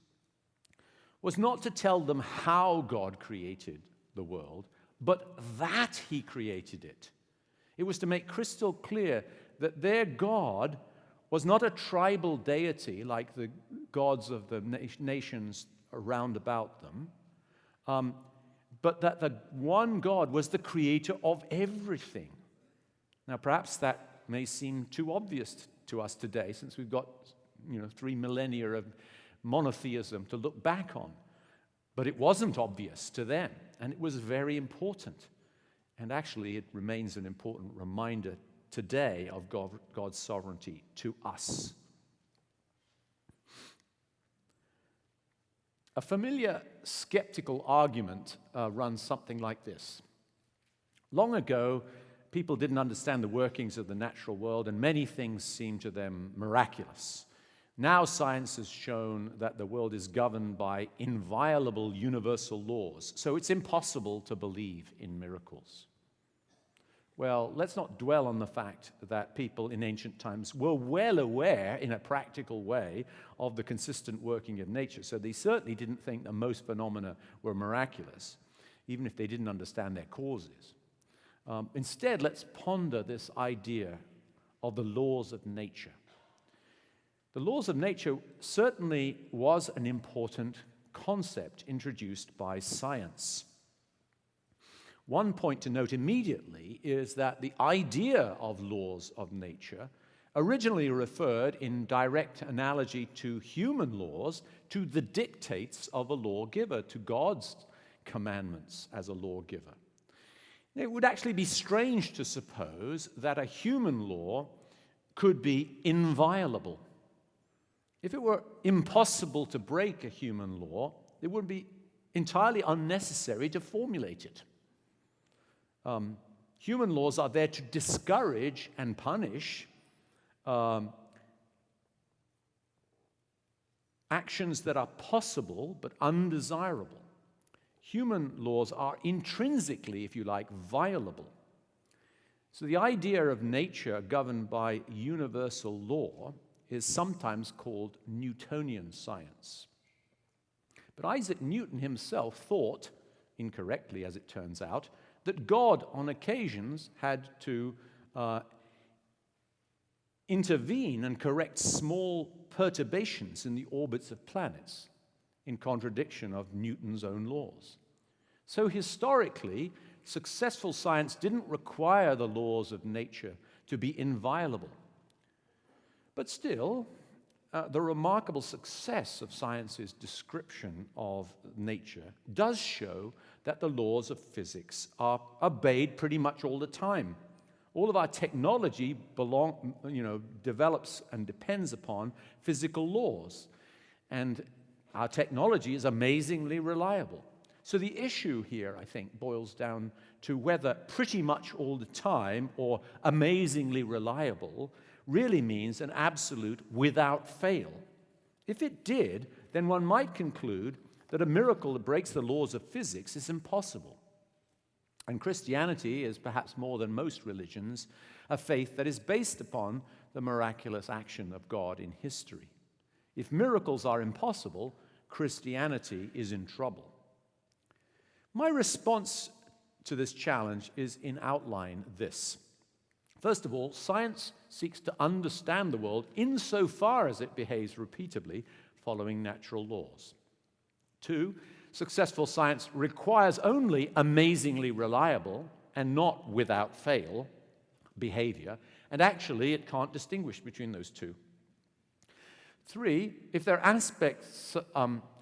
was not to tell them how God created the world, but that he created it. It was to make crystal clear that their God was not a tribal deity like the gods of the nations around about them, but that the one God was the creator of everything. Now, perhaps that may seem too obvious to us today, since we've got 3 millennia of monotheism to look back on. But it wasn't obvious to them, and it was very important. And actually, it remains an important reminder today of God's sovereignty to us. A familiar skeptical argument runs something like this. Long ago, people didn't understand the workings of the natural world, and many things seemed to them miraculous. Now science has shown that the world is governed by inviolable universal laws, so it's impossible to believe in miracles. Well, let's not dwell on the fact that people in ancient times were well aware, in a practical way, of the consistent working of nature. So they certainly didn't think that most phenomena were miraculous, even if they didn't understand their causes. Instead, let's ponder this idea of the laws of nature. The laws of nature certainly was an important concept introduced by science. One point to note immediately is that the idea of laws of nature originally referred, in direct analogy to human laws, to the dictates of a lawgiver, to God's commandments as a lawgiver. It would actually be strange to suppose that a human law could be inviolable. If it were impossible to break a human law, it would be entirely unnecessary to formulate it. Human laws are there to discourage and punish actions that are possible but undesirable. Human laws are intrinsically, if you like, violable. So the idea of nature governed by universal law is sometimes called Newtonian science. But Isaac Newton himself thought, incorrectly as it turns out, that God, on occasions, had to intervene and correct small perturbations in the orbits of planets, in contradiction of Newton's own laws. So historically, successful science didn't require the laws of nature to be inviolable. But still, the remarkable success of science's description of nature does show that the laws of physics are obeyed pretty much all the time. All of our technology develops and depends upon physical laws. And our technology is amazingly reliable. So the issue here, I think, boils down to whether pretty much all the time or amazingly reliable really means an absolute without fail. If it did, then one might conclude that a miracle that breaks the laws of physics is impossible. And Christianity is, perhaps more than most religions, a faith that is based upon the miraculous action of God in history. If miracles are impossible, Christianity is in trouble. My response to this challenge is in outline this. First of all, science seeks to understand the world insofar as it behaves repeatably following natural laws. 2, successful science requires only amazingly reliable and not without fail behavior, and actually it can't distinguish between those two. 3, if there are aspects,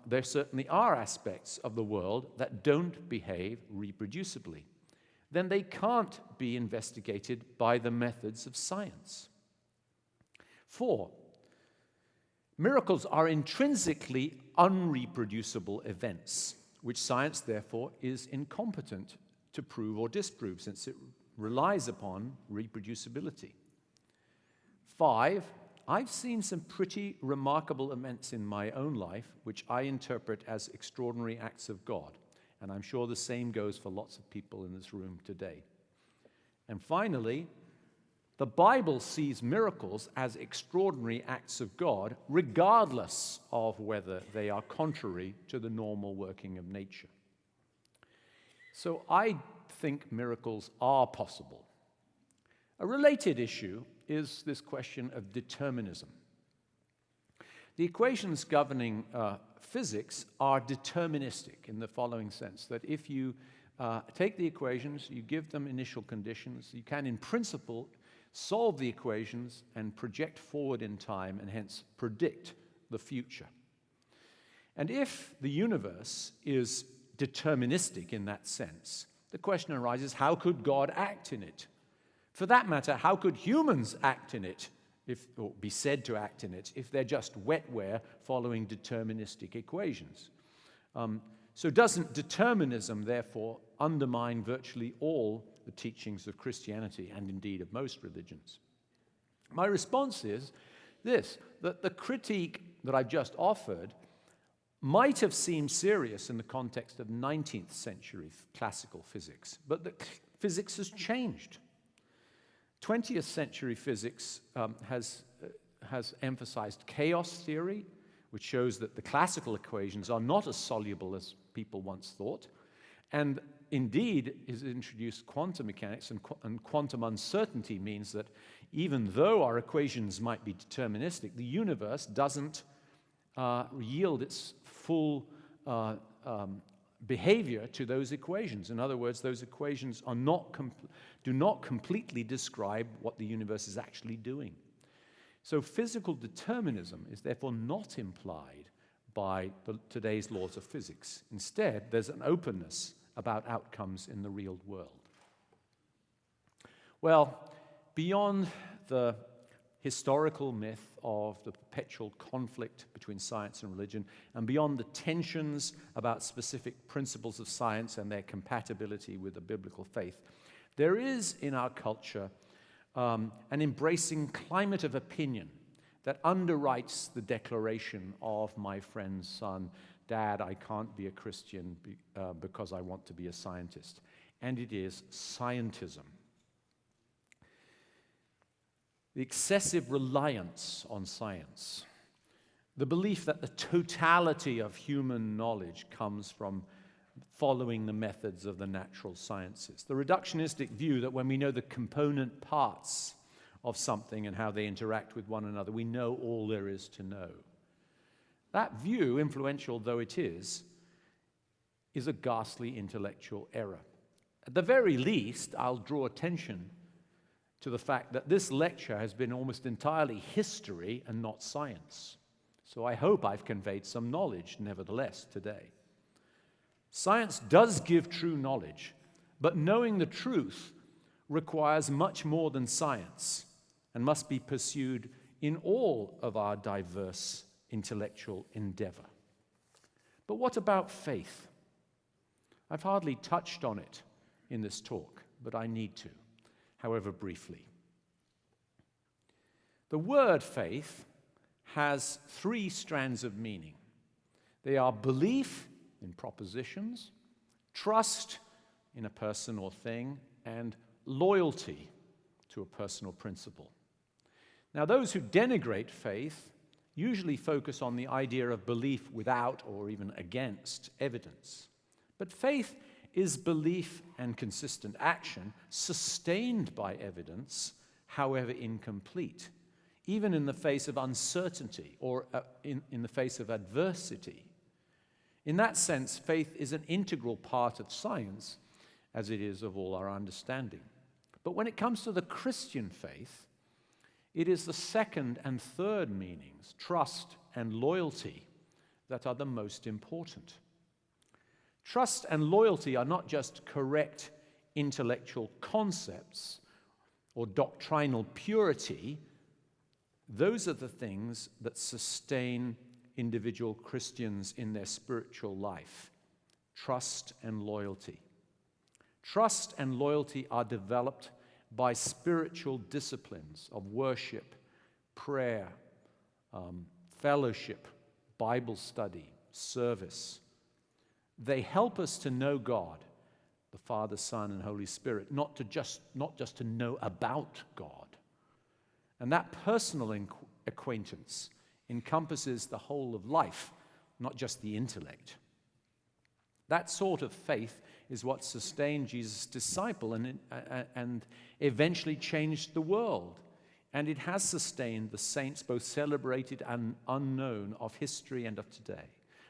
there certainly are aspects of the world that don't behave reproducibly, then they can't be investigated by the methods of science. 4, miracles are intrinsically unreproducible events, which science, therefore, is incompetent to prove or disprove, since it relies upon reproducibility. 5, I've seen some pretty remarkable events in my own life, which I interpret as extraordinary acts of God, and I'm sure the same goes for lots of people in this room today. And finally, the Bible sees miracles as extraordinary acts of God, regardless of whether they are contrary to the normal working of nature. So I think miracles are possible. A related issue is this question of determinism. The equations governing physics are deterministic in the following sense, that if you take the equations, you give them initial conditions, you can, in principle, solve the equations and project forward in time and hence predict the future. And if the universe is deterministic in that sense, the question arises, how could God act in it? For that matter, how could humans act in it, or be said to act in it, if they're just wetware following deterministic equations? So doesn't determinism, therefore, undermine virtually all the teachings of Christianity and indeed of most religions? My response is this, that the critique that I've just offered might have seemed serious in the context of 19th century classical physics, but that physics has changed. 20th century physics has emphasized chaos theory, which shows that the classical equations are not as soluble as people once thought, and indeed has introduced quantum mechanics, and quantum uncertainty means that even though our equations might be deterministic, the universe doesn't yield its full behavior to those equations. In other words, those equations are do not completely describe what the universe is actually doing. So physical determinism is therefore not implied by today's laws of physics. Instead, there's an openness about outcomes in the real world. Well, beyond the historical myth of the perpetual conflict between science and religion, and beyond the tensions about specific principles of science and their compatibility with the biblical faith, there is in our culture an embracing climate of opinion that underwrites the declaration of my friend's son, "Dad, I can't be a Christian because I want to be a scientist." And it is scientism. The excessive reliance on science, the belief that the totality of human knowledge comes from following the methods of the natural sciences. The reductionistic view that when we know the component parts of something and how they interact with one another, we know all there is to know. That view, influential though it is a ghastly intellectual error. At the very least, I'll draw attention to the fact that this lecture has been almost entirely history and not science. So I hope I've conveyed some knowledge, nevertheless, today. Science does give true knowledge, but knowing the truth requires much more than science and must be pursued in all of our diverse intellectual endeavor. But what about faith? I've hardly touched on it in this talk, but I need to, however briefly. The word faith has three strands of meaning. They are belief in propositions, trust in a person or thing, and loyalty to a personal principle. Now, those who denigrate faith usually focus on the idea of belief without or even against evidence. But faith is belief and consistent action sustained by evidence, however incomplete, even in the face of uncertainty or in the face of adversity. In that sense, faith is an integral part of science, as it is of all our understanding. But when it comes to the Christian faith, it is the second and third meanings, trust and loyalty, that are the most important. Trust and loyalty are not just correct intellectual concepts or doctrinal purity. Those are the things that sustain individual Christians in their spiritual life. Trust and loyalty. Trust and loyalty are developed by spiritual disciplines of worship, prayer, fellowship, Bible study, service. They help us to know God, the Father, Son, and Holy Spirit, not just to know about God. And that personal acquaintance encompasses the whole of life, not just the intellect. That sort of faith is what sustained Jesus' disciple and eventually changed the world. And it has sustained the saints, both celebrated and unknown, of history and of today.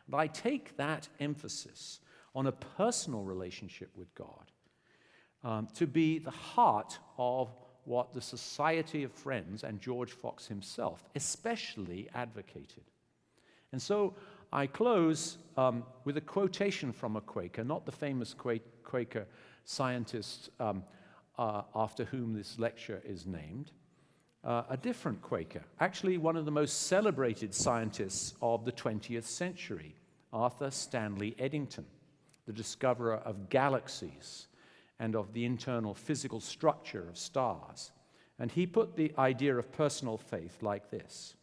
But I take that emphasis on a personal relationship with God to be the heart of what the Society of Friends and George Fox himself especially advocated. And so I close with a quotation from a Quaker, not the famous Quaker scientist after whom this lecture is named, a different Quaker, actually one of the most celebrated scientists of the 20th century, Arthur Stanley Eddington, the discoverer of galaxies and of the internal physical structure of stars. And he put the idea of personal faith like this.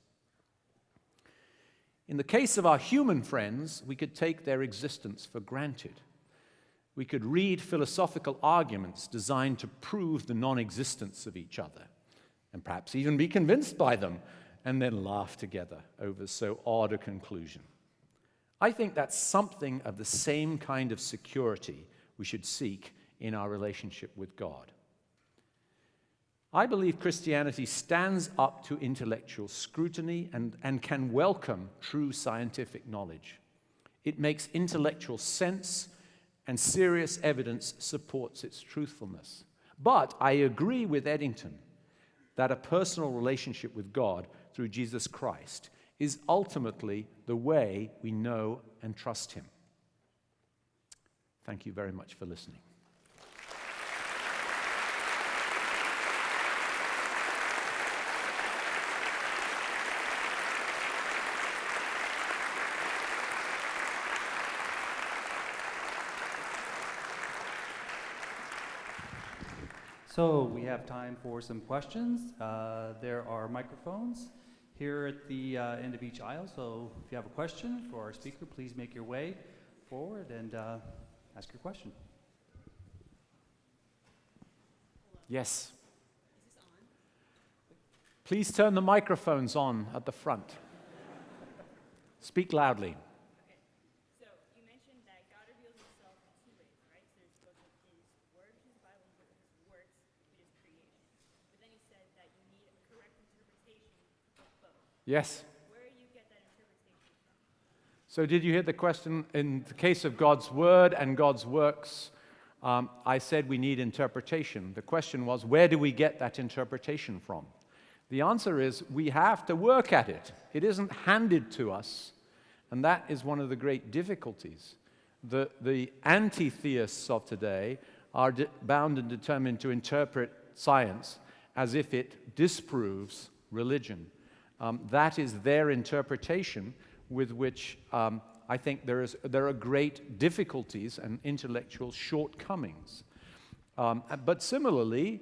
In the case of our human friends, we could take their existence for granted. We could read philosophical arguments designed to prove the non-existence of each other, and perhaps even be convinced by them, and then laugh together over so odd a conclusion. I think that's something of the same kind of security we should seek in our relationship with God. I believe Christianity stands up to intellectual scrutiny and can welcome true scientific knowledge. It makes intellectual sense, and serious evidence supports its truthfulness. But I agree with Eddington that a personal relationship with God through Jesus Christ is ultimately the way we know and trust Him. Thank you very much for listening. So we have time for some questions. There are microphones here at the end of each aisle. So if you have a question for our speaker, please make your way forward and ask your question. Yes. Is this on? Please turn the microphones on at the front. Speak loudly. Okay. So you mentioned that God reveals himself Yes? Where you get that interpretation from? So did you hear the question? In the case of God's Word and God's works, I said we need interpretation. The question was, where do we get that interpretation from? The answer is, we have to work at it. It isn't handed to us, and that is one of the great difficulties. The anti-theists of today are bound and determined to interpret science as if it disproves religion. That is their interpretation, with which I think there are great difficulties and intellectual shortcomings. But similarly,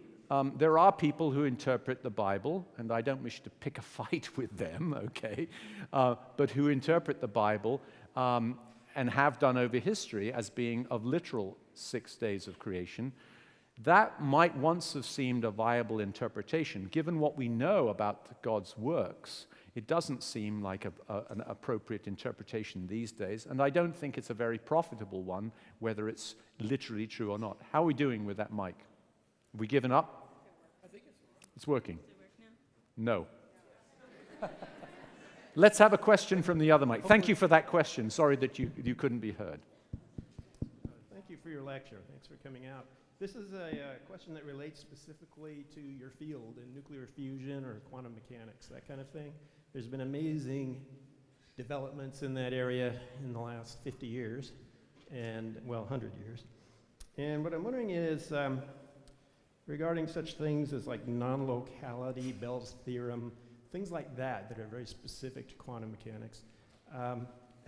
there are people who interpret the Bible, and I don't wish to pick a fight with them, okay, but who interpret the Bible and have done over history as being of literal 6 days of creation. That might once have seemed a viable interpretation. Given what we know about God's works, it doesn't seem like an appropriate interpretation these days, and I don't think it's a very profitable one, whether it's literally true or not. How are we doing with that mic? Have we given up? I think It's working. Does it work now? No. Let's have a question from the other mic. Thank you for that question. Sorry that you couldn't be heard. Thank you for your lecture. Thanks for coming out. This is a question that relates specifically to your field in nuclear fusion or quantum mechanics, that kind of thing. There's been amazing developments in that area in the last 50 years, and, well, 100 years. And what I'm wondering is, regarding such things as like non-locality, Bell's theorem, things like that that are very specific to quantum mechanics,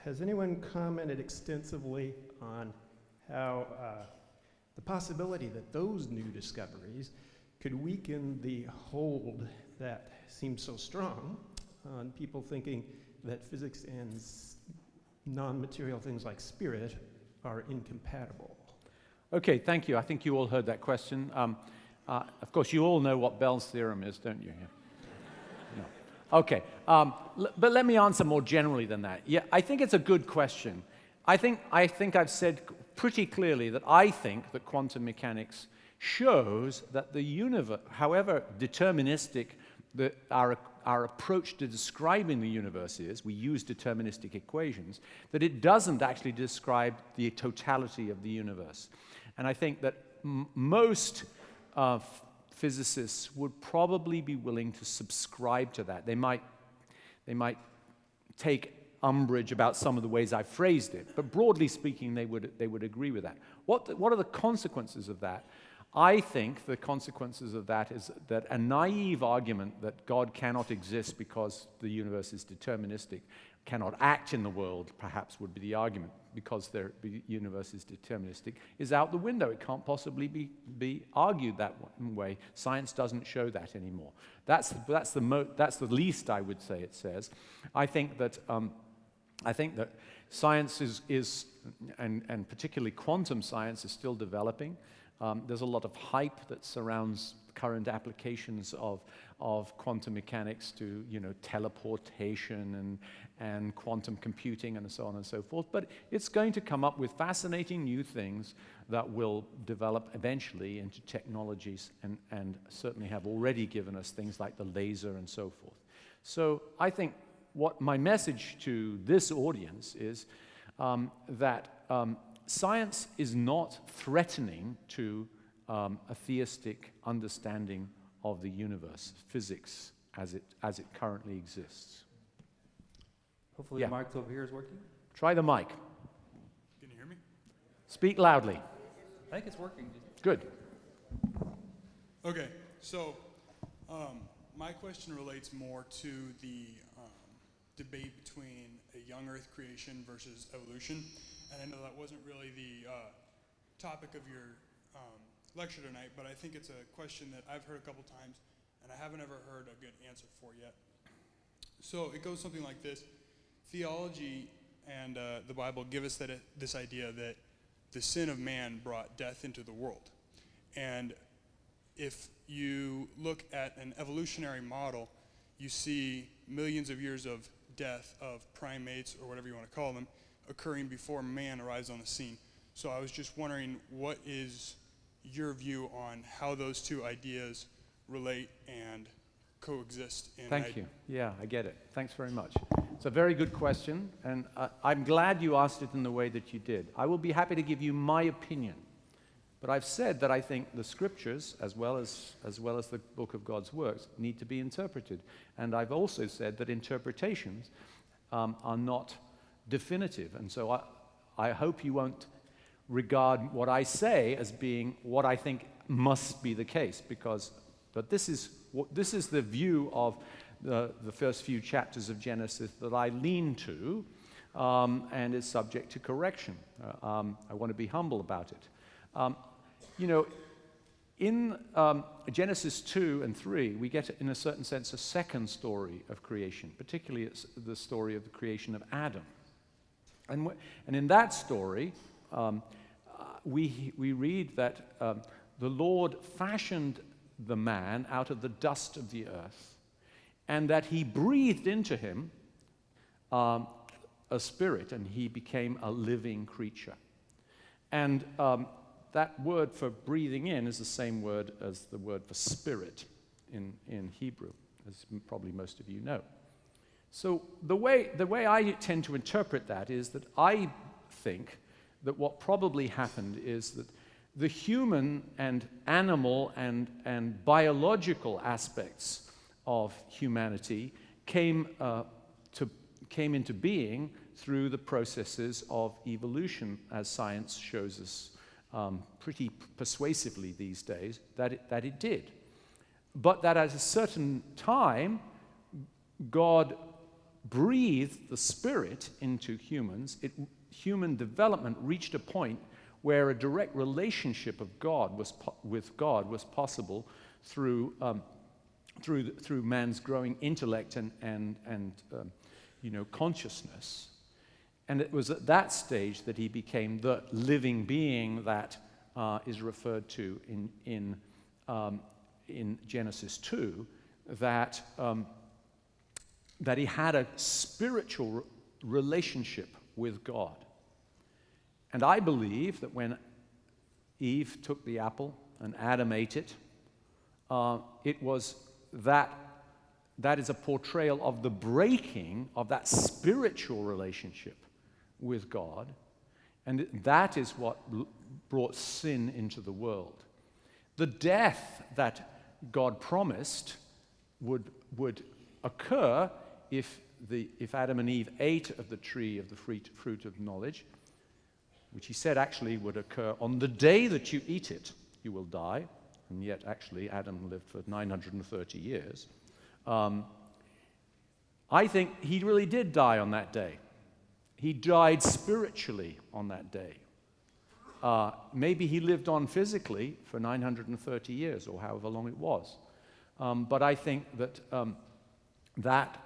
has anyone commented extensively on how the possibility that those new discoveries could weaken the hold that seems so strong on people thinking that physics and non-material things like spirit are incompatible? Okay, thank you. I think you all heard that question. Of course, you all know what Bell's theorem is, don't you? Yeah. No. Okay, but let me answer more generally than that. Yeah, I think it's a good question. I think I've said pretty clearly that I think that quantum mechanics shows that the universe, however deterministic our approach to describing the universe is, we use deterministic equations, that it doesn't actually describe the totality of the universe. And I think that most physicists would probably be willing to subscribe to that. They might take umbrage about some of the ways I phrased it, but broadly speaking, they would agree with that. What are the consequences of that? I think the consequences of that is that a naive argument that God cannot exist because the universe is deterministic, cannot act in the world, perhaps would be the argument, because the universe is deterministic, is out the window. It can't possibly be argued that way. Science doesn't show that anymore. That's the least I would say it says. I think that science is and particularly quantum science is still developing. There's a lot of hype that surrounds current applications of quantum mechanics to, teleportation and quantum computing and so on and so forth. But it's going to come up with fascinating new things that will develop eventually into technologies and certainly have already given us things like the laser and so forth. So I think what my message to this audience is that science is not threatening to a theistic understanding of the universe, physics as it currently exists. Hopefully the mic over here is working. Try the mic. Can you hear me? Speak loudly. I think it's working. Good. Okay, so my question relates more to the debate between a young Earth creation versus evolution. And I know that wasn't really the topic of your lecture tonight, but I think it's a question that I've heard a couple times, and I haven't ever heard a good answer for yet. So it goes something like this. Theology and the Bible give us this idea that the sin of man brought death into the world. And if you look at an evolutionary model, you see millions of years of death of primates, or whatever you want to call them, occurring before man arrives on the scene. So I was just wondering, what is your view on how those two ideas relate and coexist in Thank you. Yeah, I get it. Thanks very much. It's a very good question, and I'm glad you asked it in the way that you did. I will be happy to give you my opinion, but I've said that I think the scriptures, as well as the book of God's works, need to be interpreted. And I've also said that interpretations are not definitive, and so I hope you won't regard what I say as being what I think must be the case, but this is the view of the first few chapters of Genesis that I lean to, and is subject to correction. I want to be humble about it. In Genesis 2 and 3, we get, in a certain sense, a second story of creation, particularly it's the story of the creation of Adam. And in that story, we read that the Lord fashioned the man out of the dust of the earth, and that he breathed into him a spirit, and he became a living creature. And that word for breathing in is the same word as the word for spirit in Hebrew, as probably most of you know. So the way I tend to interpret that is that I think that what probably happened is that the human and animal and biological aspects of humanity came into being through the processes of evolution, as science shows us pretty persuasively these days that it did. But that at a certain time, God breathed the Spirit into humans. Human development reached a point where a direct relationship of with God was possible through man's growing intellect and consciousness. And it was at that stage that he became the living being that is referred to in Genesis 2, that he had a spiritual relationship with God. And I believe that when Eve took the apple and Adam ate it, it was that is a portrayal of the breaking of that spiritual relationship with God, and that is what brought sin into the world. The death that God promised would occur if Adam and Eve ate of the tree of the fruit of knowledge, which he said actually would occur on the day that you eat it, you will die, and yet actually Adam lived for 930 years. I think he really did die on that day. He died spiritually on that day. Maybe he lived on physically for 930 years, or however long it was. But I think that that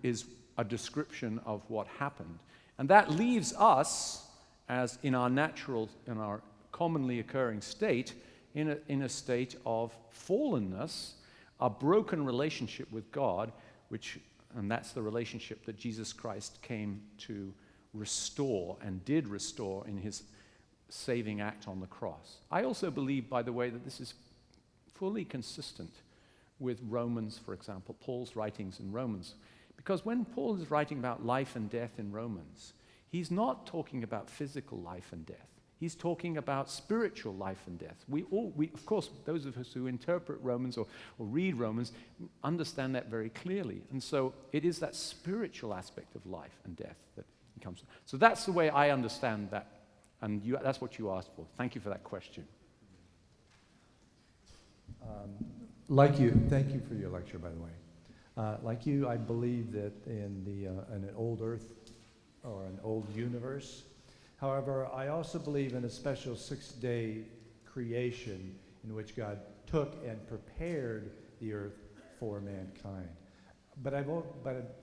is a description of what happened. And that leaves us, as in our commonly occurring state, in a state of fallenness, a broken relationship with God, and that's the relationship that Jesus Christ came to restore and did restore in his saving act on the cross. I also believe, by the way, that this is fully consistent with Romans, for example, Paul's writings in Romans. Because when Paul is writing about life and death in Romans, he's not talking about physical life and death. He's talking about spiritual life and death. We, of course, those of us who interpret Romans or read Romans understand that very clearly. And so it is that spiritual aspect of life and death that comes. So that's the way I understand that, and that's what you asked for. Thank you for that question. Thank you for your lecture, by the way. Like you, I believe that in an old Earth or an old universe. However, I also believe in a special 6-day creation in which God took and prepared the earth for mankind. But I'm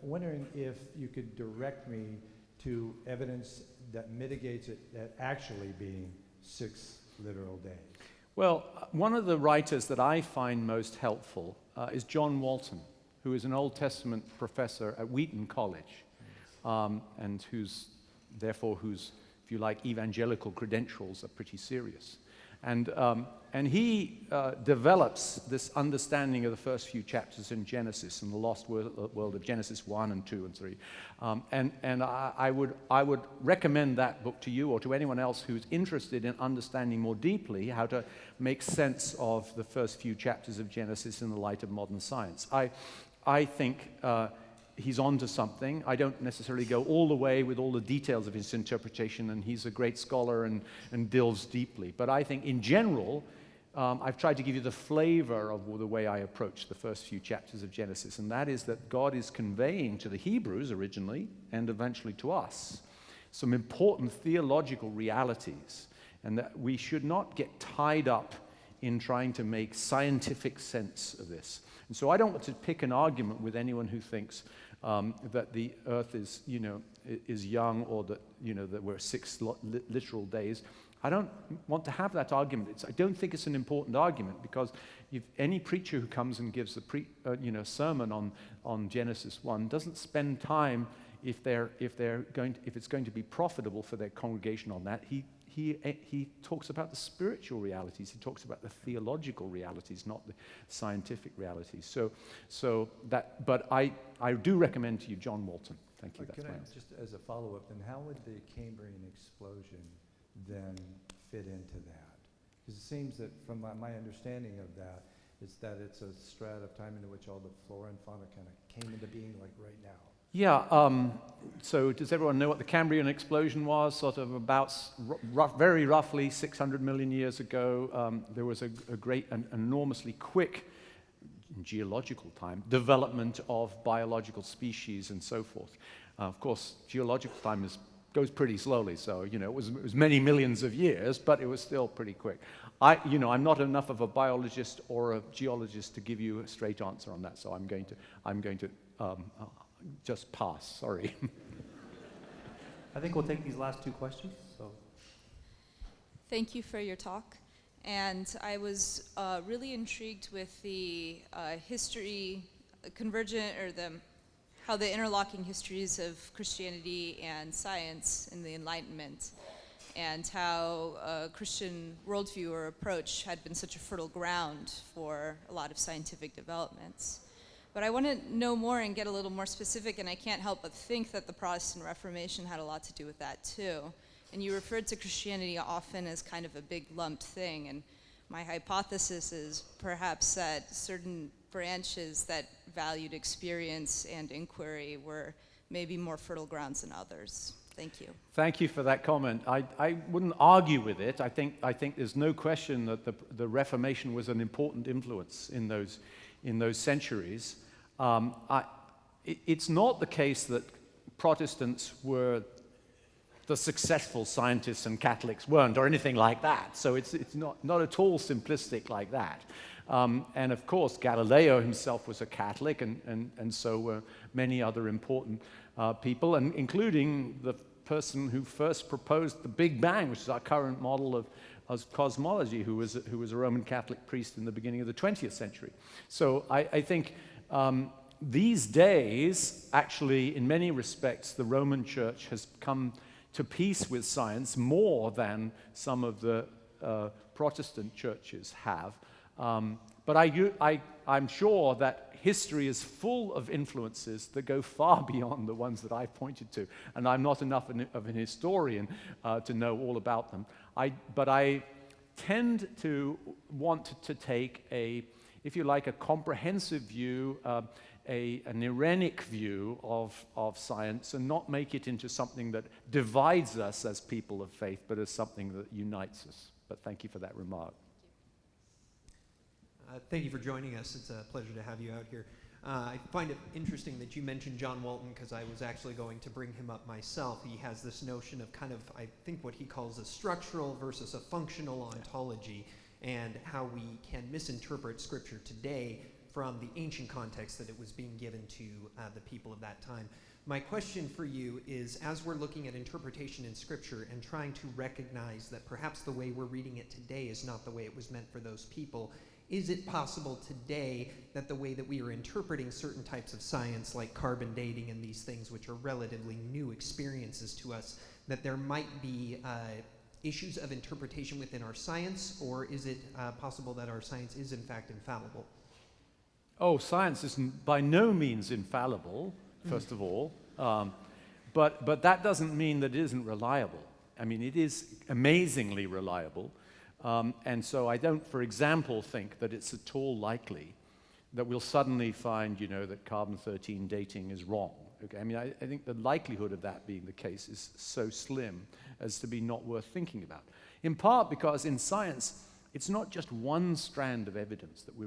wondering if you could direct me to evidence that mitigates it that actually being 6 literal days. Well, one of the writers that I find most helpful is John Walton, who is an Old Testament professor at Wheaton College, and whose, if you like, evangelical credentials are pretty serious. And And he develops this understanding of the first few chapters in Genesis and the lost world of Genesis 1 and 2 and 3. And I would recommend that book to you or to anyone else who's interested in understanding more deeply how to make sense of the first few chapters of Genesis in the light of modern science. I think he's on to something. I don't necessarily go all the way with all the details of his interpretation, and he's a great scholar and delves deeply. But I think in general, I've tried to give you the flavor of the way I approach the first few chapters of Genesis, and that is that God is conveying to the Hebrews originally, and eventually to us, some important theological realities, and that we should not get tied up in trying to make scientific sense of this. And so I don't want to pick an argument with anyone who thinks that the earth is, is young, or that, that we're 6 literal days. I don't want to have that argument. I don't think it's an important argument, because if any preacher who comes and gives a sermon on Genesis 1 doesn't spend time, if it's going to be profitable for their congregation on that, he talks about the spiritual realities. He talks about the theological realities, not the scientific realities. But I do recommend to you John Walton. Thank you. Can I, just as a follow-up, then how would the Cambrian explosion then fit into that? Because it seems that from my understanding of that is that it's a strata of time into which all the flora and fauna kind of came into being, like right now. Yeah, so does everyone know what the Cambrian explosion was? Sort of about very roughly 600 million years ago, there was a great and enormously quick, in geological time, development of biological species and so forth. Of course, geological time goes pretty slowly, so it was many millions of years, but it was still pretty quick. I'm not enough of a biologist or a geologist to give you a straight answer on that, so I'm going to just pass. Sorry. I think we'll take these last 2 questions. So, Thank you for your talk. And I was really intrigued with the history, convergent, or how the interlocking histories of Christianity and science in the Enlightenment, and how Christian worldview or approach had been such a fertile ground for a lot of scientific developments. But I want to know more and get a little more specific, and I can't help but think that the Protestant Reformation had a lot to do with that too. And you referred to Christianity often as kind of a big lumped thing, and my hypothesis is perhaps that certain branches that valued experience and inquiry were maybe more fertile grounds than others. Thank you. Thank you for that comment. I wouldn't argue with it. I think there's no question that the Reformation was an important influence in those centuries. It's not the case that Protestants were the successful scientists and Catholics weren't, or anything like that. So it's not at all simplistic like that. And of course, Galileo himself was a Catholic, and so were many other important people, and including the person who first proposed the Big Bang, which is our current model of cosmology, who was a Roman Catholic priest in the beginning of the 20th century. So I think these days, actually, in many respects, the Roman Church has come to peace with science more than some of the Protestant churches have. But I'm sure that history is full of influences that go far beyond the ones that I've pointed to, and I'm not enough of an historian to know all about them. But I tend to want to take if you like, a comprehensive view, an Irenic view of science, and not make it into something that divides us as people of faith, but as something that unites us. But thank you for that remark. Thank you for joining us. It's a pleasure to have you out here. I find it interesting that you mentioned John Walton, because I was actually going to bring him up myself. He has this notion of kind of, I think, what he calls a structural versus a functional ontology, and how we can misinterpret Scripture today from the ancient context that it was being given to the people of that time. My question for you is, as we're looking at interpretation in Scripture and trying to recognize that perhaps the way we're reading it today is not the way it was meant for those people, is it possible today that the way that we are interpreting certain types of science, like carbon dating and these things, which are relatively new experiences to us, that there might be issues of interpretation within our science, or is it possible that our science is in fact infallible? Oh, science is by no means infallible, first of all, but that doesn't mean that it isn't reliable. I mean, it is amazingly reliable, and so I don't, for example, think that it's at all likely that we'll suddenly find, that carbon-13 dating is wrong. Okay? I mean, I think the likelihood of that being the case is so slim as to be not worth thinking about. In part because in science, it's not just one strand of evidence that we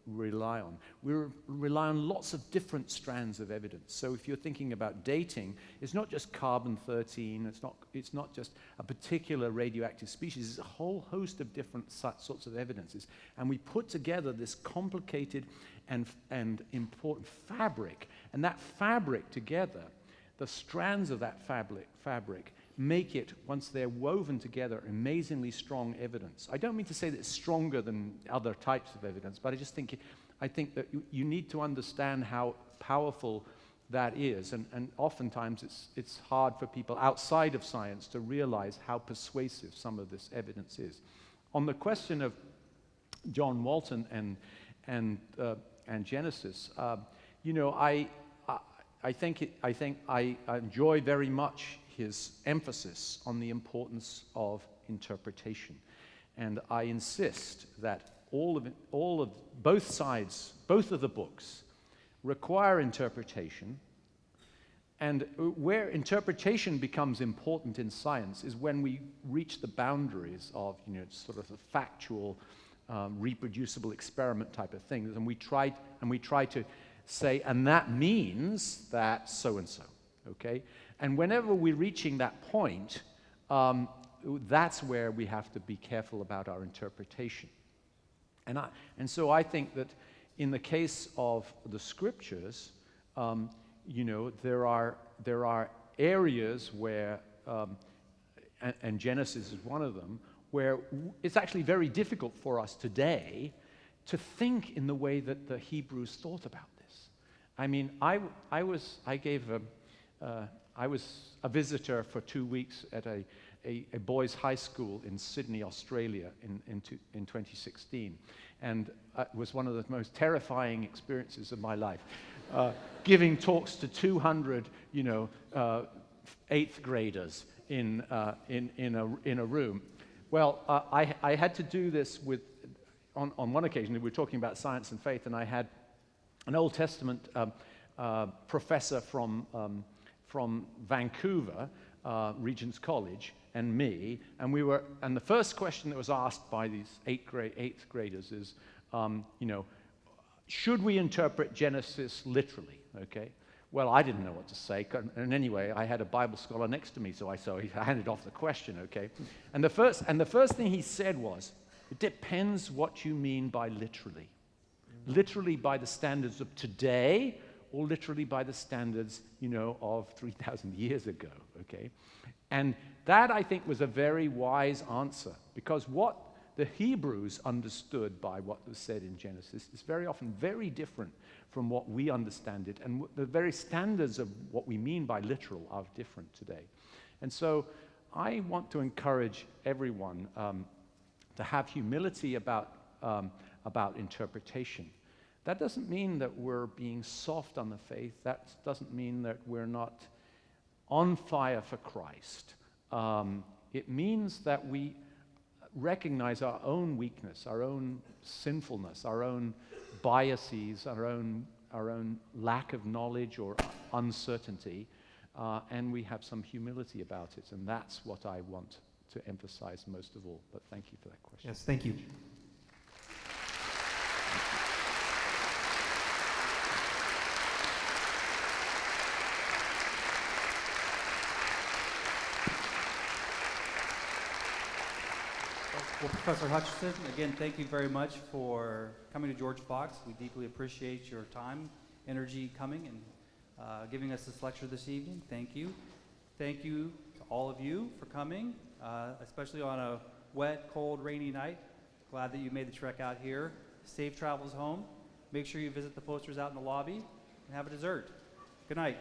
rely on. We rely on lots of different strands of evidence. So if you're thinking about dating, it's not just carbon-13, it's not just a particular radioactive species, it's a whole host of different sorts of evidences. And we put together this complicated and important fabric, and that fabric together, the strands of that fabric make it, once they're woven together, amazingly strong evidence. I don't mean to say that it's stronger than other types of evidence, but I think that you need to understand how powerful that is, and oftentimes it's hard for people outside of science to realize how persuasive some of this evidence is. On the question of John Walton and Genesis, I enjoy very much his emphasis on the importance of interpretation, and I insist that both sides, both of the books, require interpretation. And where interpretation becomes important in science is when we reach the boundaries of, sort of the factual, reproducible experiment type of things, and we try to say, and that means that so and so, okay? And whenever we're reaching that point, that's where we have to be careful about our interpretation. And so I think that in the case of the scriptures, there are areas where, and Genesis is one of them, where it's actually very difficult for us today to think in the way that the Hebrews thought about this. I mean, I was a visitor for 2 weeks at a boys' high school in Sydney, Australia in 2016. And it was one of the most terrifying experiences of my life. Giving talks to 200, eighth graders in a room. Well, I had to do this on one occasion. We were talking about science and faith, and I had an Old Testament professor from Vancouver, Regent's College, and me, and the first question that was asked by these eighth graders is, should we interpret Genesis literally? Okay. Well, I didn't know what to say, and anyway, I had a Bible scholar next to me, so he handed off the question. Okay. And the first thing he said was, it depends what you mean by literally. Literally by the standards of today, or literally by the standards, of 3,000 years ago, okay? And that, I think, was a very wise answer, because what the Hebrews understood by what was said in Genesis is very often very different from what we understand it, and the very standards of what we mean by literal are different today. And so I want to encourage everyone to have humility about interpretation. That doesn't mean that we're being soft on the faith. That doesn't mean that we're not on fire for Christ. It means that we recognize our own weakness, our own sinfulness, our own biases, our own lack of knowledge or uncertainty, and we have some humility about it, and that's what I want to emphasize most of all. But thank you for that question. Yes, thank you. Well, Professor Hutchinson, again, thank you very much for coming to George Fox. We deeply appreciate your time, energy coming and giving us this lecture this evening. Thank you. Thank you to all of you for coming, especially on a wet, cold, rainy night. Glad that you made the trek out here. Safe travels home. Make sure you visit the posters out in the lobby and have a dessert. Good night.